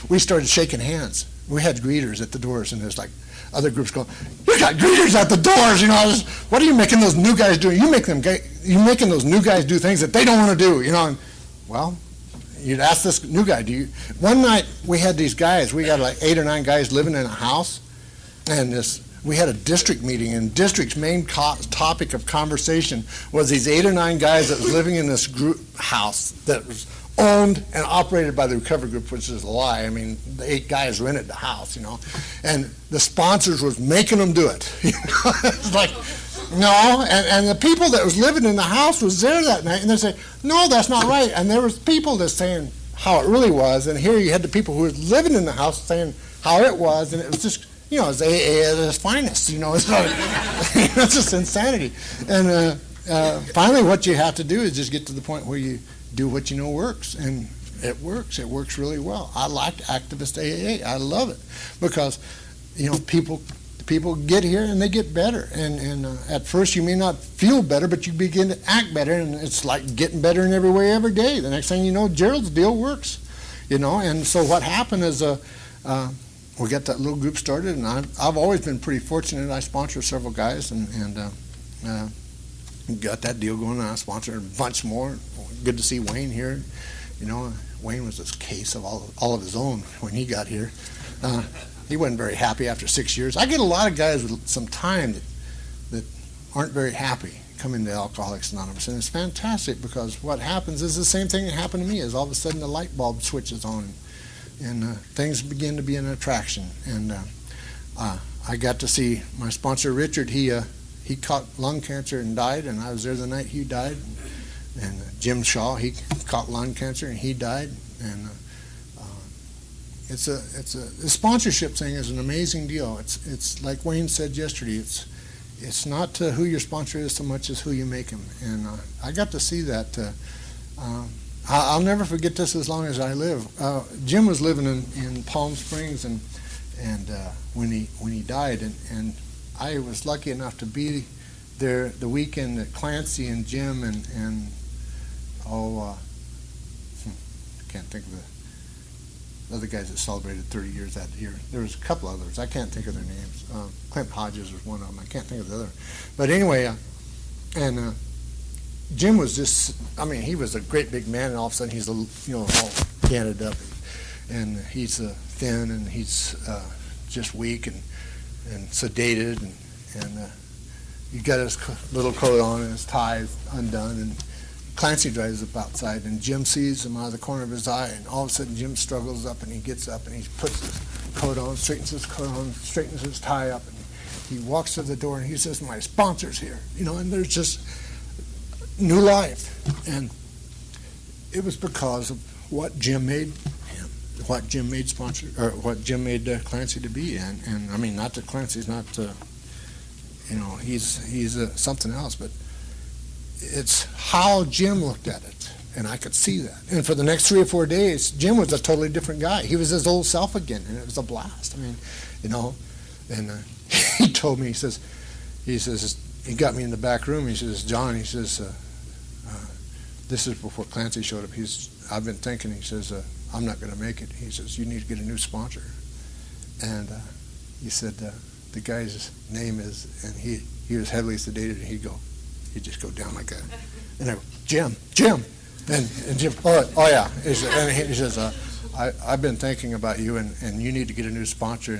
we started shaking hands. We had greeters at the doors, and there's like other groups going, "You got greeters at the doors," you know. What are you making those new guys do? You're making those new guys do things that they don't want to do, you know. And, well, you'd ask this new guy, one night we had these guys, we got like 8 or 9 guys living in a house, and we had a district meeting, and district's main topic of conversation was these 8 or 9 guys that was living in this group house that was owned and operated by the recovery group, which is a lie. I mean, the 8 guys rented the house, you know, and the sponsors was making them do it. You know? It's like, no, and the people that was living in the house was there that night, and they say, no, that's not right. And there was people that's saying how it really was, and here you had the people who was living in the house saying how it was, and it was just, you know, it's AA at its finest, you know. It's just insanity. And finally what you have to do is just get to the point where you do what you know works, and it works. It works really well. I like activist AA. I love it because, you know, people get here and they get better. And at first you may not feel better, but you begin to act better, and it's like getting better in every way every day. The next thing you know, Gerald's deal works, you know. And so what happened is we got that little group started, and I've always been pretty fortunate. I sponsor several guys, and got that deal going on. I sponsored a bunch more. Good to see Wayne here. You know, Wayne was this case of all of his own when he got here. He wasn't very happy after 6 years. I get a lot of guys with some time that aren't very happy coming to Alcoholics Anonymous, and it's fantastic because what happens is the same thing that happened to me. Is all of a sudden the light bulb switches on, and things begin to be an attraction. And I got to see my sponsor Richard. He caught lung cancer and died, and I was there the night he died. And Jim Shaw, he caught lung cancer and he died. And the sponsorship thing is an amazing deal. It's like Wayne said yesterday. It's not who your sponsor is so much as who you make him. And I got to see that. I'll never forget this as long as I live. Jim was living in Palm Springs, and when he died, and I was lucky enough to be there the weekend that Clancy and Jim and I can't think of the other guys that celebrated 30 years that year. There was a couple others. I can't think of their names. Clint Hodges was one of them. I can't think of the other. But anyway, and Jim was just, I mean, he was a great big man, and all of a sudden he's, all canted up, and he's thin, and he's just weak and sedated, and he got his little coat on and his tie is undone, and Clancy drives up outside, and Jim sees him out of the corner of his eye, and all of a sudden Jim struggles up, and he gets up, and he puts his coat on, straightens his coat on, straightens his tie up, and he walks to the door, and he says, "My sponsor's here," and there's just new life. And it was because of what Jim made him, what Jim made Clancy to be. And I mean, not that Clancy's not, he's something else, but it's how Jim looked at it, and I could see that. And for the next 3 or 4 days, Jim was a totally different guy. He was his old self again, and it was a blast. I mean, and he told me, he says, he got me in the back room. He says, "John," he says, this is before Clancy showed up. I've been thinking, he says, "I'm not going to make it." He says, "You need to get a new sponsor." And he said, the guy's name is, and he was heavily sedated, and he'd just go down like that. And I go, Jim. And Jim, oh yeah. He says, I've been thinking about you, and you need to get a new sponsor,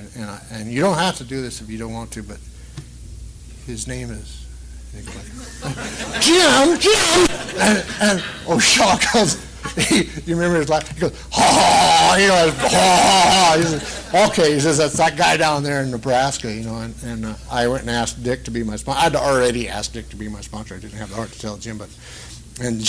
and you don't have to do this if you don't want to, but his name is, and he goes like, Jim! And Shaw goes, you remember his laugh? He goes, ha! He says, okay, he says, that's that guy down there in Nebraska, and I went and asked Dick to be my sponsor. I'd already asked Dick to be my sponsor. I didn't have the heart to tell Jim, and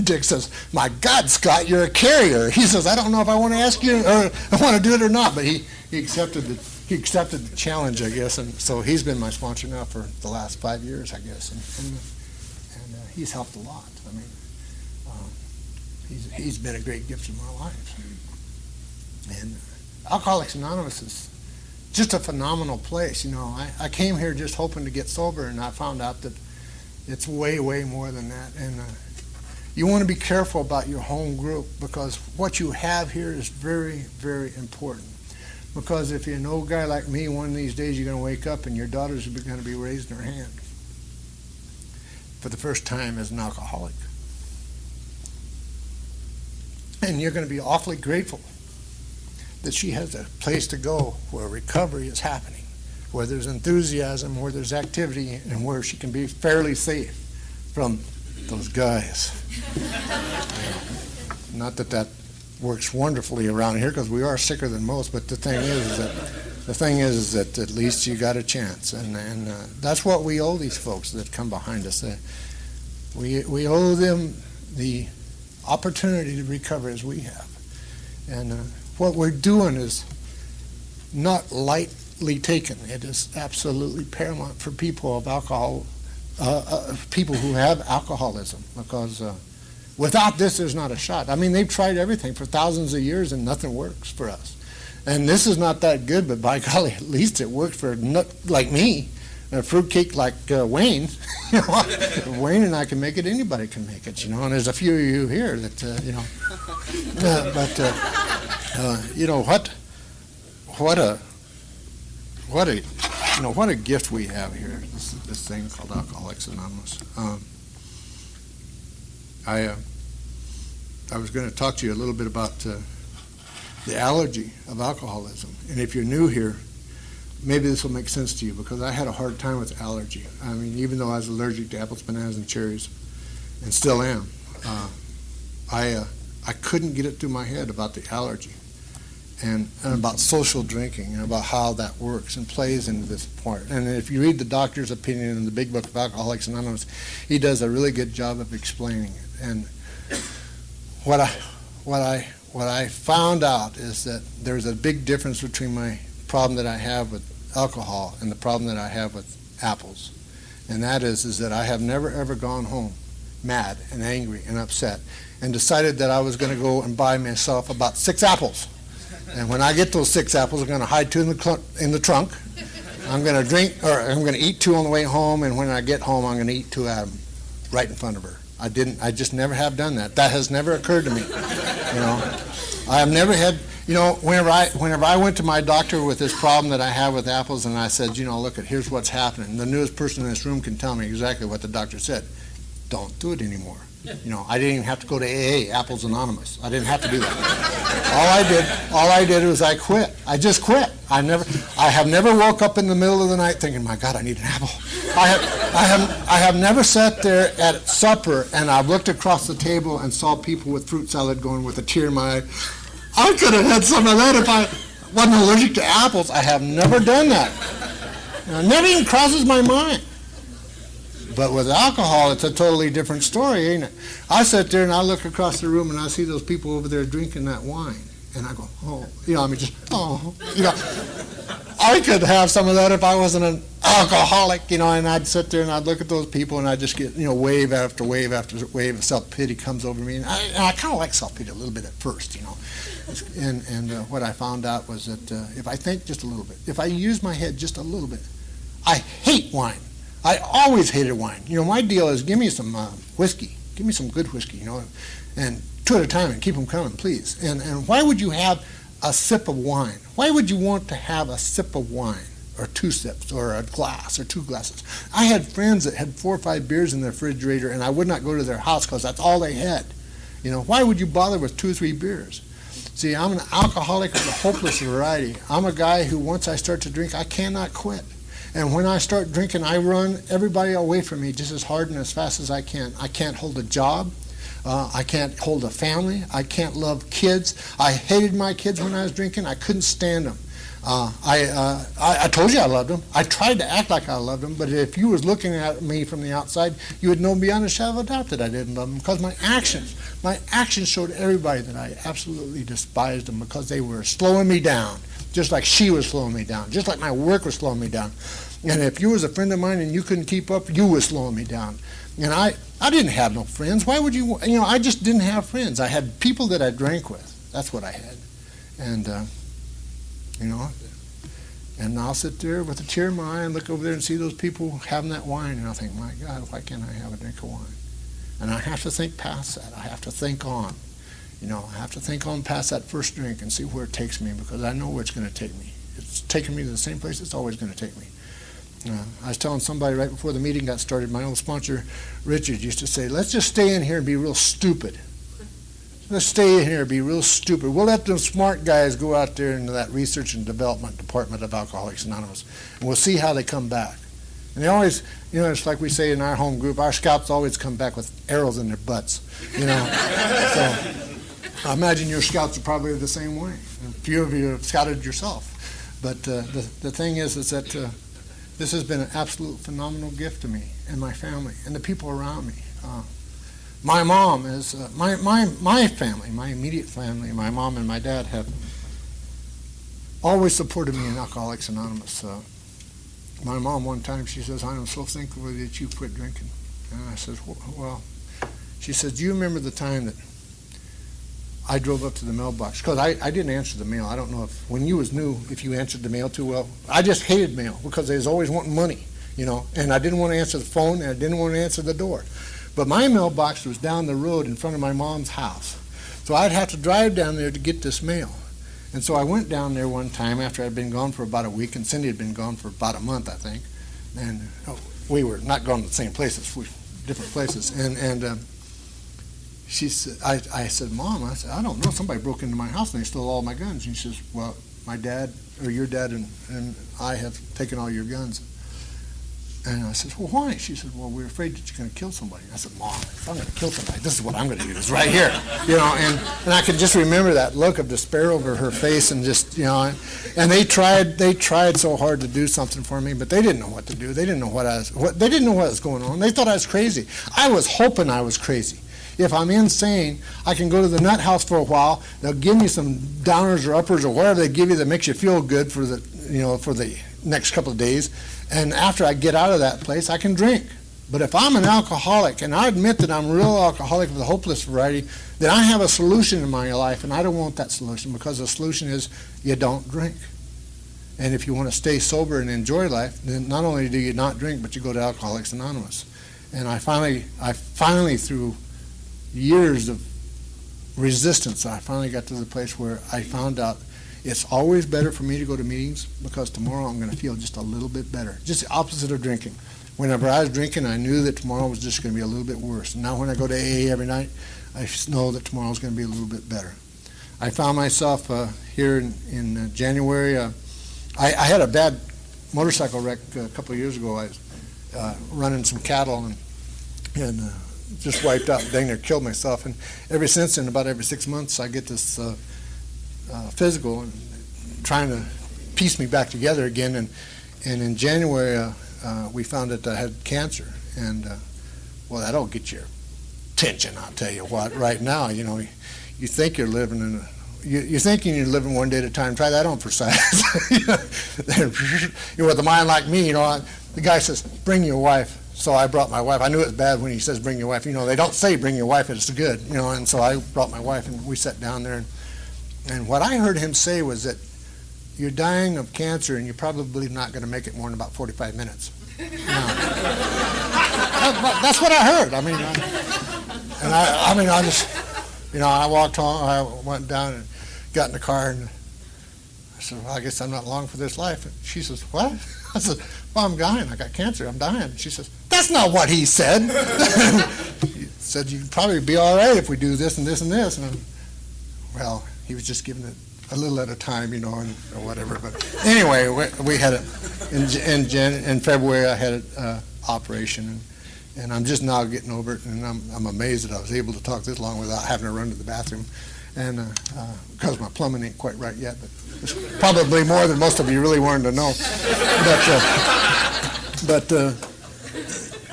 Dick says, my God, Scott, you're a carrier. He says, I don't know if I want to ask you, or I want to do it or not, but he accepted the challenge, I guess, and so he's been my sponsor now for the last 5 years, I guess, and he's helped a lot. I mean, he's been a great gift in my life. And Alcoholics Anonymous is just a phenomenal place. I came here just hoping to get sober, and I found out that it's way, way more than that. And you want to be careful about your home group, because what you have here is very, very important. Because if you're an old guy like me, one of these days you're going to wake up and your daughters are going to be raising their hand for the first time as an alcoholic. And you're going to be awfully grateful that she has a place to go where recovery is happening, where there's enthusiasm, where there's activity, and where she can be fairly safe from those guys. Not that works wonderfully around here, because we are sicker than most, but the thing is that at least you got a chance, and that's what we owe these folks that come behind us. We owe them the opportunity to recover as we have, and what we're doing is not lightly taken. It is absolutely paramount for people of alcohol, people who have alcoholism, because without this, there's not a shot. I mean, they've tried everything for thousands of years, and nothing works for us. And this is not that good, but by golly, at least it worked for a nut like me, a fruitcake like Wayne. Wayne and I can make it. Anybody can make it, and there's a few of you here that, what a gift we have here. This thing called Alcoholics Anonymous. I was going to talk to you a little bit about the allergy of alcoholism. And if you're new here, maybe this will make sense to you, because I had a hard time with allergy. I mean, even though I was allergic to apples, bananas, and cherries, and still am, I couldn't get it through my head about the allergy and about social drinking and about how that works and plays into this part. And if you read the doctor's opinion in the big book of Alcoholics Anonymous, he does a really good job of explaining it. And what I found out is that there's a big difference between my problem that I have with alcohol and the problem that I have with apples. And that is that I have never ever gone home mad and angry and upset and decided that I was going to go and buy myself about 6 apples. And when I get those 6 apples, I'm going to hide 2 in the trunk. I'm going to drink, or I'm going to eat 2 on the way home, and when I get home, I'm going to eat 2 out of them right in front of her. I just never have done that. That has never occurred to me. I have never had, whenever I went to my doctor with this problem that I have with apples, and I said, look, here's what's happening. The newest person in this room can tell me exactly what the doctor said. Don't do it anymore. I didn't even have to go to AA, Apples Anonymous. I didn't have to do that. All I did was I quit. I just quit. I have never woke up in the middle of the night thinking, my God, I need an apple. I have never sat there at supper and I've looked across the table and saw people with fruit salad going with a tear in my eye. I could have had some of that if I wasn't allergic to apples. I have never done that. It never even crosses my mind. But with alcohol, it's a totally different story, ain't it? I sit there and I look across the room and I see those people over there drinking that wine. And I go, I could have some of that if I wasn't an alcoholic, and I'd sit there and I'd look at those people and I'd just get, wave after wave after wave of self-pity comes over me. And I kind of like self-pity a little bit at first, And what I found out was that if I think just a little bit, if I use my head just a little bit, I hate wine. I always hated wine. My deal is give me some whiskey. Give me some good whiskey, and 2 at a time and keep them coming, please. And why would you have a sip of wine? Why would you want to have a sip of wine? or 2 sips or a glass or 2 glasses. I had friends that had 4 or 5 beers in their refrigerator, and I would not go to their house because that's all they had. Why would you bother with 2 or 3 beers? See, I'm an alcoholic of the hopeless variety. I'm a guy who, once I start to drink, I cannot quit. And when I start drinking, I run everybody away from me just as hard and as fast as I can. I can't hold a job. I can't hold a family. I can't love kids. I hated my kids when I was drinking. I couldn't stand them. I told you I loved them. I tried to act like I loved them, but if you was looking at me from the outside, you would know beyond a shadow of a doubt that I didn't love them, because my actions showed everybody that I absolutely despised them, because they were slowing me down, just like she was slowing me down, just like my work was slowing me down. And if you was a friend of mine and you couldn't keep up, you was slowing me down. And I didn't have no friends. Why would you? I just didn't have friends. I had people that I drank with. That's what I had. And and I'll sit there with a tear in my eye and look over there and see those people having that wine, and I'll think, my God, why can't I have a drink of wine? And I have to think past that. I have to think on. I have to think on past that first drink and see where it takes me, because I know where it's going to take me. It's taking me to the same place it's always going to take me. I was telling somebody right before the meeting got started, my old sponsor, Richard, used to say, let's just stay in here and be real stupid. Let's stay in here and be real stupid. We'll let them smart guys go out there into that research and development department of Alcoholics Anonymous, and we'll see how they come back. And they always, it's like we say in our home group, our scouts always come back with arrows in their butts, So I imagine your scouts are probably the same way. A few of you have scouted yourself. But the thing is that this has been an absolute phenomenal gift to me and my family and the people around me. My mom is, my family, my immediate family, my mom and my dad have always supported me in Alcoholics Anonymous. My mom one time, she says, I'm so thankful that you quit drinking. And I said, well, she said, do you remember the time that I drove up to the mailbox? Because I didn't answer the mail. I don't know if, when you was new, if you answered the mail too well. I just hated mail because they was always wanting money, and I didn't want to answer the phone, and I didn't want to answer the door. But my mailbox was down the road in front of my mom's house. So I'd have to drive down there to get this mail. And so I went down there one time after I'd been gone for about a week, and Cindy had been gone for about a month, I think. And we were not going to the same places, different places. And she said, I said, Mom, I don't know, somebody broke into my house and they stole all my guns. And she says, well, my dad, or your dad and I have taken all your guns. And I said, well, why? She said, well, we're afraid that you're going to kill somebody. I said, Mom, if I'm going to kill somebody, this is what I'm going to do. It's right here. And I could just remember that look of despair over her face, and just, and they tried so hard to do something for me, but they didn't know what to do. They didn't know they didn't know what was going on. They thought I was crazy. I was hoping I was crazy. If I'm insane, I can go to the nut house for a while. They'll give me some downers or uppers or whatever they give you that makes you feel good for the next couple of days. And after I get out of that place, I can drink. But if I'm an alcoholic, and I admit that I'm a real alcoholic of the hopeless variety, then I have a solution in my life, and I don't want that solution, because the solution is you don't drink. And if you want to stay sober and enjoy life, then not only do you not drink, but you go to Alcoholics Anonymous. And I finally, through years of resistance, I finally got to the place where I found out it's always better for me to go to meetings, because tomorrow I'm going to feel just a little bit better. Just the opposite of drinking. Whenever I was drinking, I knew that tomorrow was just going to be a little bit worse. And now when I go to AA every night, I know that tomorrow's going to be a little bit better. I found myself here in January. I had a bad motorcycle wreck a couple of years ago. I was running some cattle and just wiped out, dang near killed myself. And ever since, in about every 6 months, I get this physical and trying to piece me back together again. And in January, we found that I had cancer. And, well, that'll get your attention, I'll tell you what. Right now, you think you're living in you're thinking you're living one day at a time. Try that on for size. You're with a mind like me, the guy says, bring your wife. So I brought my wife. I knew it was bad when he says bring your wife. They don't say bring your wife, it's good. And so I brought my wife, and we sat down there. And what I heard him say was that you're dying of cancer, and you're probably not going to make it more than about 45 minutes. That's what I heard. I walked home. I went down and got in the car, and I said, well, I guess I'm not long for this life. And she says, what? I said, well, I'm dying. I got cancer. I'm dying. And she says, that's not what he said. He said, you'd probably be all right if we do this and this and this. And well, he was just giving it a little at a time, you know, or whatever. But anyway, we had it in February. I had an operation, and I'm just now getting over it, and I'm amazed that I was able to talk this long without having to run to the bathroom, and because my plumbing ain't quite right yet. But it's probably more than most of you really wanted to know. But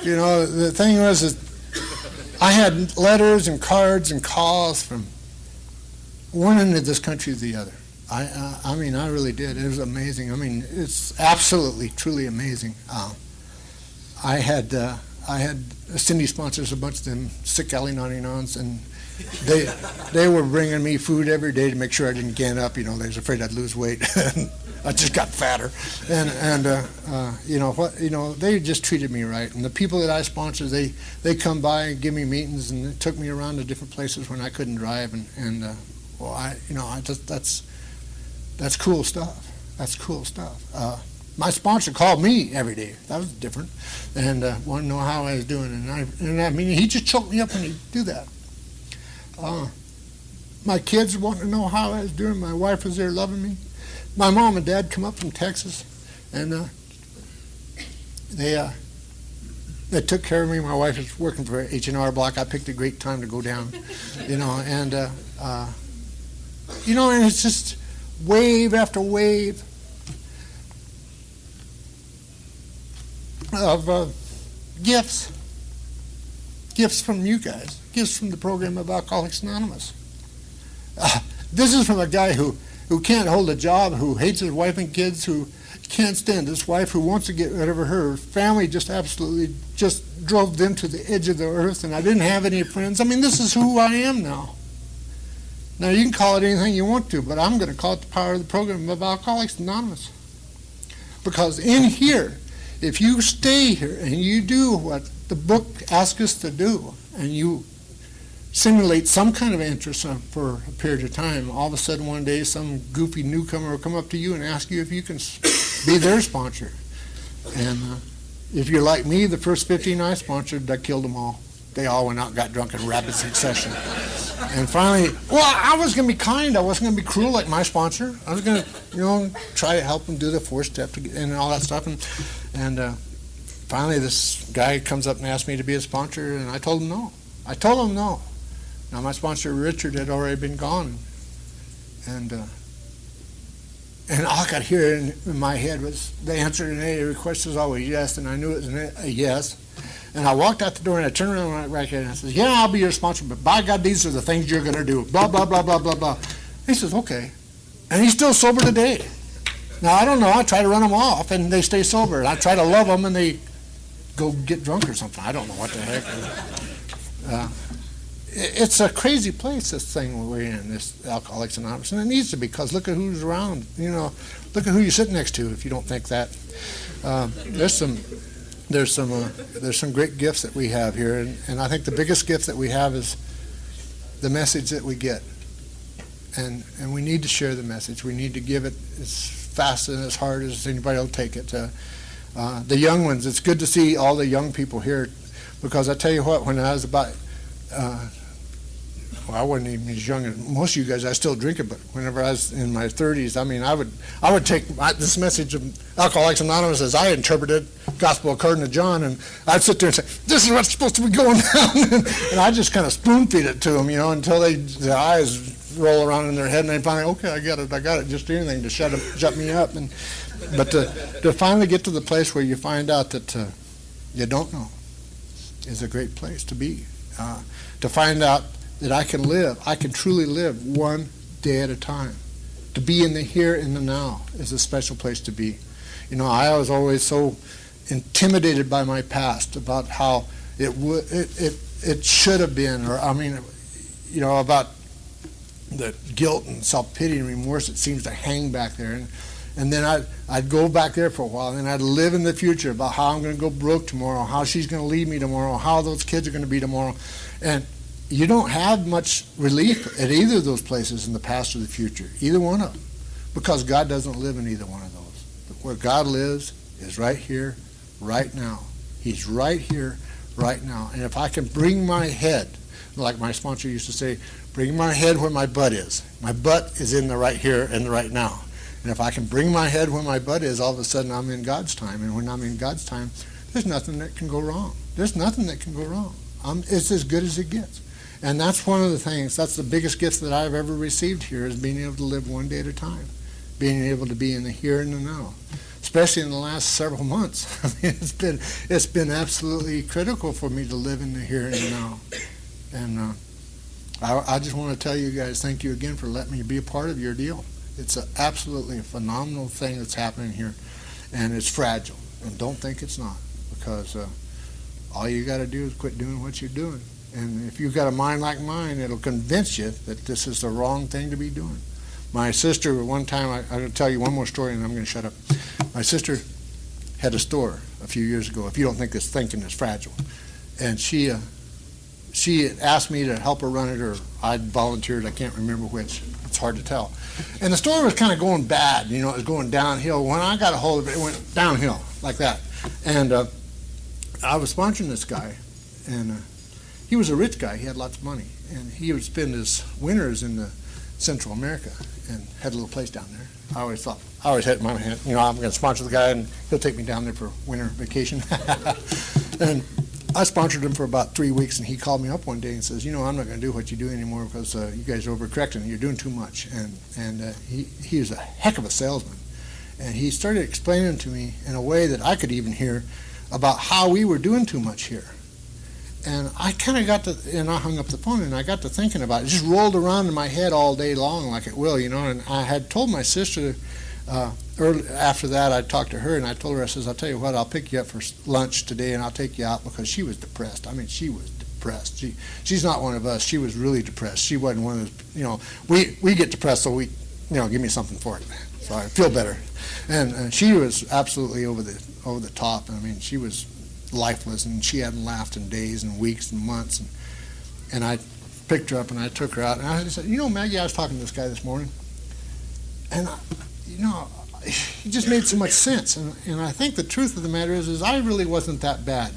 you know, the thing was is I had letters and cards and calls from one end of this country to the other. I mean, I really did. It was amazing. I mean, it's absolutely, truly amazing. I had Cindy sponsors a bunch of them sick L99s, and they were bringing me food every day to make sure I didn't gain up. You know, they was afraid I'd lose weight. I just got fatter, and you know what? You know, they just treated me right. And the people that I sponsor, they come by and give me meetings, and they took me around to different places when I couldn't drive, and well, I just that's cool stuff. That's cool stuff. My sponsor called me every day. That was different, and wanted to know how I was doing. And I mean, he just choked me up when he do that. My kids wanted to know how I was doing. My wife was there loving me. My mom and dad come up from Texas, and they took care of me. My wife was working for H&R Block. I picked a great time to go down, you know, and you know, and it's just wave after wave of gifts from you guys, gifts from the program of Alcoholics Anonymous. This is from a guy who can't hold a job, who hates his wife and kids, who can't stand his wife, who wants to get rid of her. Her family just absolutely just drove them to the edge of the earth, and I didn't have any friends. I mean, this is who I am now. Now, you can call it anything you want to, but I'm going to call it the power of the program of Alcoholics Anonymous. Because in here, if you stay here and you do what the book asks us to do, and you simulate some kind of interest for a period of time, all of a sudden one day some goofy newcomer will come up to you and ask you if you can be their sponsor. And if you're like me, the first 15 I sponsored, I killed them all. They all went out and got drunk in rapid succession. And finally, well, I was going to be kind. I wasn't going to be cruel like my sponsor. I was going to, you know, try to help them do the 4-step and all that stuff. And finally, this guy comes up and asks me to be a sponsor, and I told him no. I told him no. Now, my sponsor, Richard, had already been gone. And all I could hear in my head was the answer to any request was always yes, and I knew it was a yes. And I walked out the door, and I turned around and right here, and I said, yeah, I'll be your sponsor, but by God, these are the things you're going to do, blah, blah, blah, blah, blah, blah. He says, okay. And he's still sober today. Now, I don't know. I try to run them off, and they stay sober. And I try to love them, and they go get drunk or something. I don't know what the heck. It's a crazy place, this thing we're in, this Alcoholics Anonymous. And it needs to be, because look at who's around. You know, look at who you sit next to if you don't think that. There's some great gifts that we have here, and I think the biggest gift that we have is the message that we get, and we need to share the message. We need to give it as fast and as hard as anybody will take it. The young ones, it's good to see all the young people here, because I tell you what, when I was about well, I wasn't even as young as most of you guys. I still drink it, but whenever I was in my 30s, I mean, I would take this message of Alcoholics Anonymous as I interpreted Gospel according to John, and I'd sit there and say, "This is what's supposed to be going down," and I just kind of spoon feed it to them, you know, until their eyes roll around in their head, and they finally, okay, I got it, just anything to shut me up, but to finally get to the place where you find out that you don't know is a great place to be. To find out that I can truly live one day at a time. To be in the here and the now is a special place to be. You know, I was always so intimidated by my past about how it should have been, or I mean, you know, about the guilt and self-pity and remorse that seems to hang back there. And then I'd go back there for a while, and then I'd live in the future about how I'm going to go broke tomorrow, how she's going to leave me tomorrow, how those kids are going to be tomorrow. And you don't have much relief at either of those places in the past or the future, either one of them. because God doesn't live in either one of those. Where God lives is right here, right now. He's right here, right now. And if I can bring my head, like my sponsor used to say, bring my head where my butt is. My butt is in the right here and the right now. And if I can bring my head where my butt is, all of a sudden I'm in God's time. And when I'm in God's time, there's nothing that can go wrong. There's nothing that can go wrong. It's as good as it gets. And that's one of the things, that's the biggest gift that I've ever received here, is being able to live one day at a time. Being able to be in the here and the now. Especially in the last several months. I mean, it's been absolutely critical for me to live in the here and the now. And I just want to tell you guys, thank you again for letting me be a part of your deal. It's absolutely a phenomenal thing that's happening here. And it's fragile. And don't think it's not. Because all you got to do is quit doing what you're doing. And if you've got a mind like mine, it'll convince you that this is the wrong thing to be doing. My sister, one time, I'm going to tell you one more story and I'm going to shut up. My sister had a store a few years ago, if you don't think this thinking is fragile. And she asked me to help her run it, or I volunteered, I can't remember which. It's hard to tell. And the store was kind of going bad, it was going downhill. When I got a hold of it, it went downhill like that. And I was sponsoring this guy, and he was a rich guy. He had lots of money, and he would spend his winters in Central America and had a little place down there. I always had in my head, I'm going to sponsor the guy, and he'll take me down there for winter vacation. And I sponsored him for about 3 weeks, and he called me up one day and says, I'm not going to do what you do anymore because you guys are overcorrecting. You're doing too much. And he was a heck of a salesman. And he started explaining to me in a way that I could even hear about how we were doing too much here. And I kind of and I hung up the phone, and I got to thinking about it. It just rolled around in my head all day long like it will, and I had told my sister, early after that, I talked to her, and I told her, I says, I'll tell you what, I'll pick you up for lunch today, and I'll take you out, because she was depressed. I mean, she was depressed. She's not one of us. She was really depressed. She wasn't one of those, we get depressed, so give me something for it. So I feel better. And she was absolutely over the top. I mean, she was lifeless, and she hadn't laughed in days and weeks and months. And I picked her up, and I took her out, and I said, Maggie, I was talking to this guy this morning, and he just made so much sense. And I think the truth of the matter is I really wasn't that bad.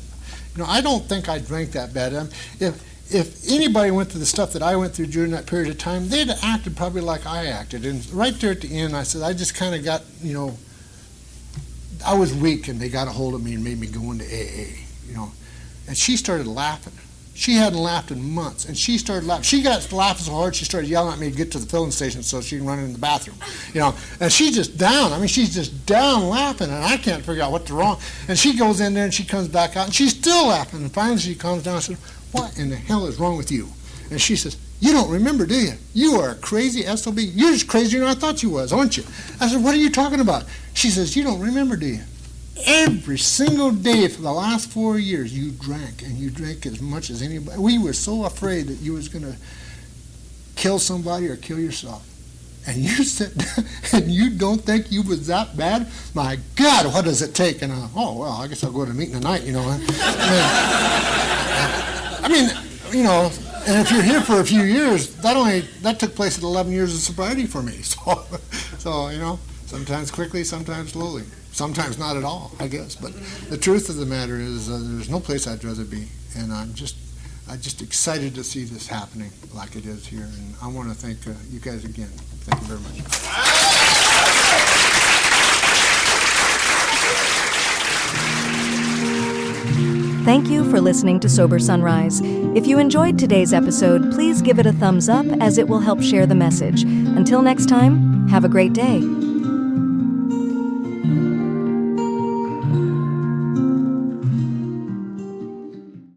I don't think I drank that bad. If anybody went through the stuff that I went through during that period of time, they'd have acted probably like I acted. And right there at the end, I said, I just kind of got, I was weak, and they got a hold of me and made me go into AA, And she started laughing. She hadn't laughed in months, and she started laughing. She got laughing so hard, she started yelling at me to get to the filling station so she can run in the bathroom, And she's just down. I mean, she's just down laughing, and I can't figure out what's wrong. And she goes in there, and she comes back out, and she's still laughing. And finally she calms down and says, what in the hell is wrong with you? And she says, you don't remember, do you? You are a crazy SOB. You're just crazier than I thought you was, aren't you? I said, what are you talking about? She says, you don't remember, do you? Every single day for the last 4 years, you drank, and you drank as much as anybody. We were so afraid that you was going to kill somebody or kill yourself. And you sit down, and you don't think you was that bad? My God, what does it take? And I guess I'll go to a meeting tonight, I mean, and if you're here for a few years, that took place at 11 years of sobriety for me. So sometimes quickly, sometimes slowly. Sometimes not at all, I guess. But the truth of the matter is there's no place I'd rather be. And I'm just excited to see this happening like it is here. And I want to thank you guys again. Thank you very much. Thank you for listening to Sober Sunrise. If you enjoyed today's episode, please give it a thumbs up, as it will help share the message. Until next time, have a great day.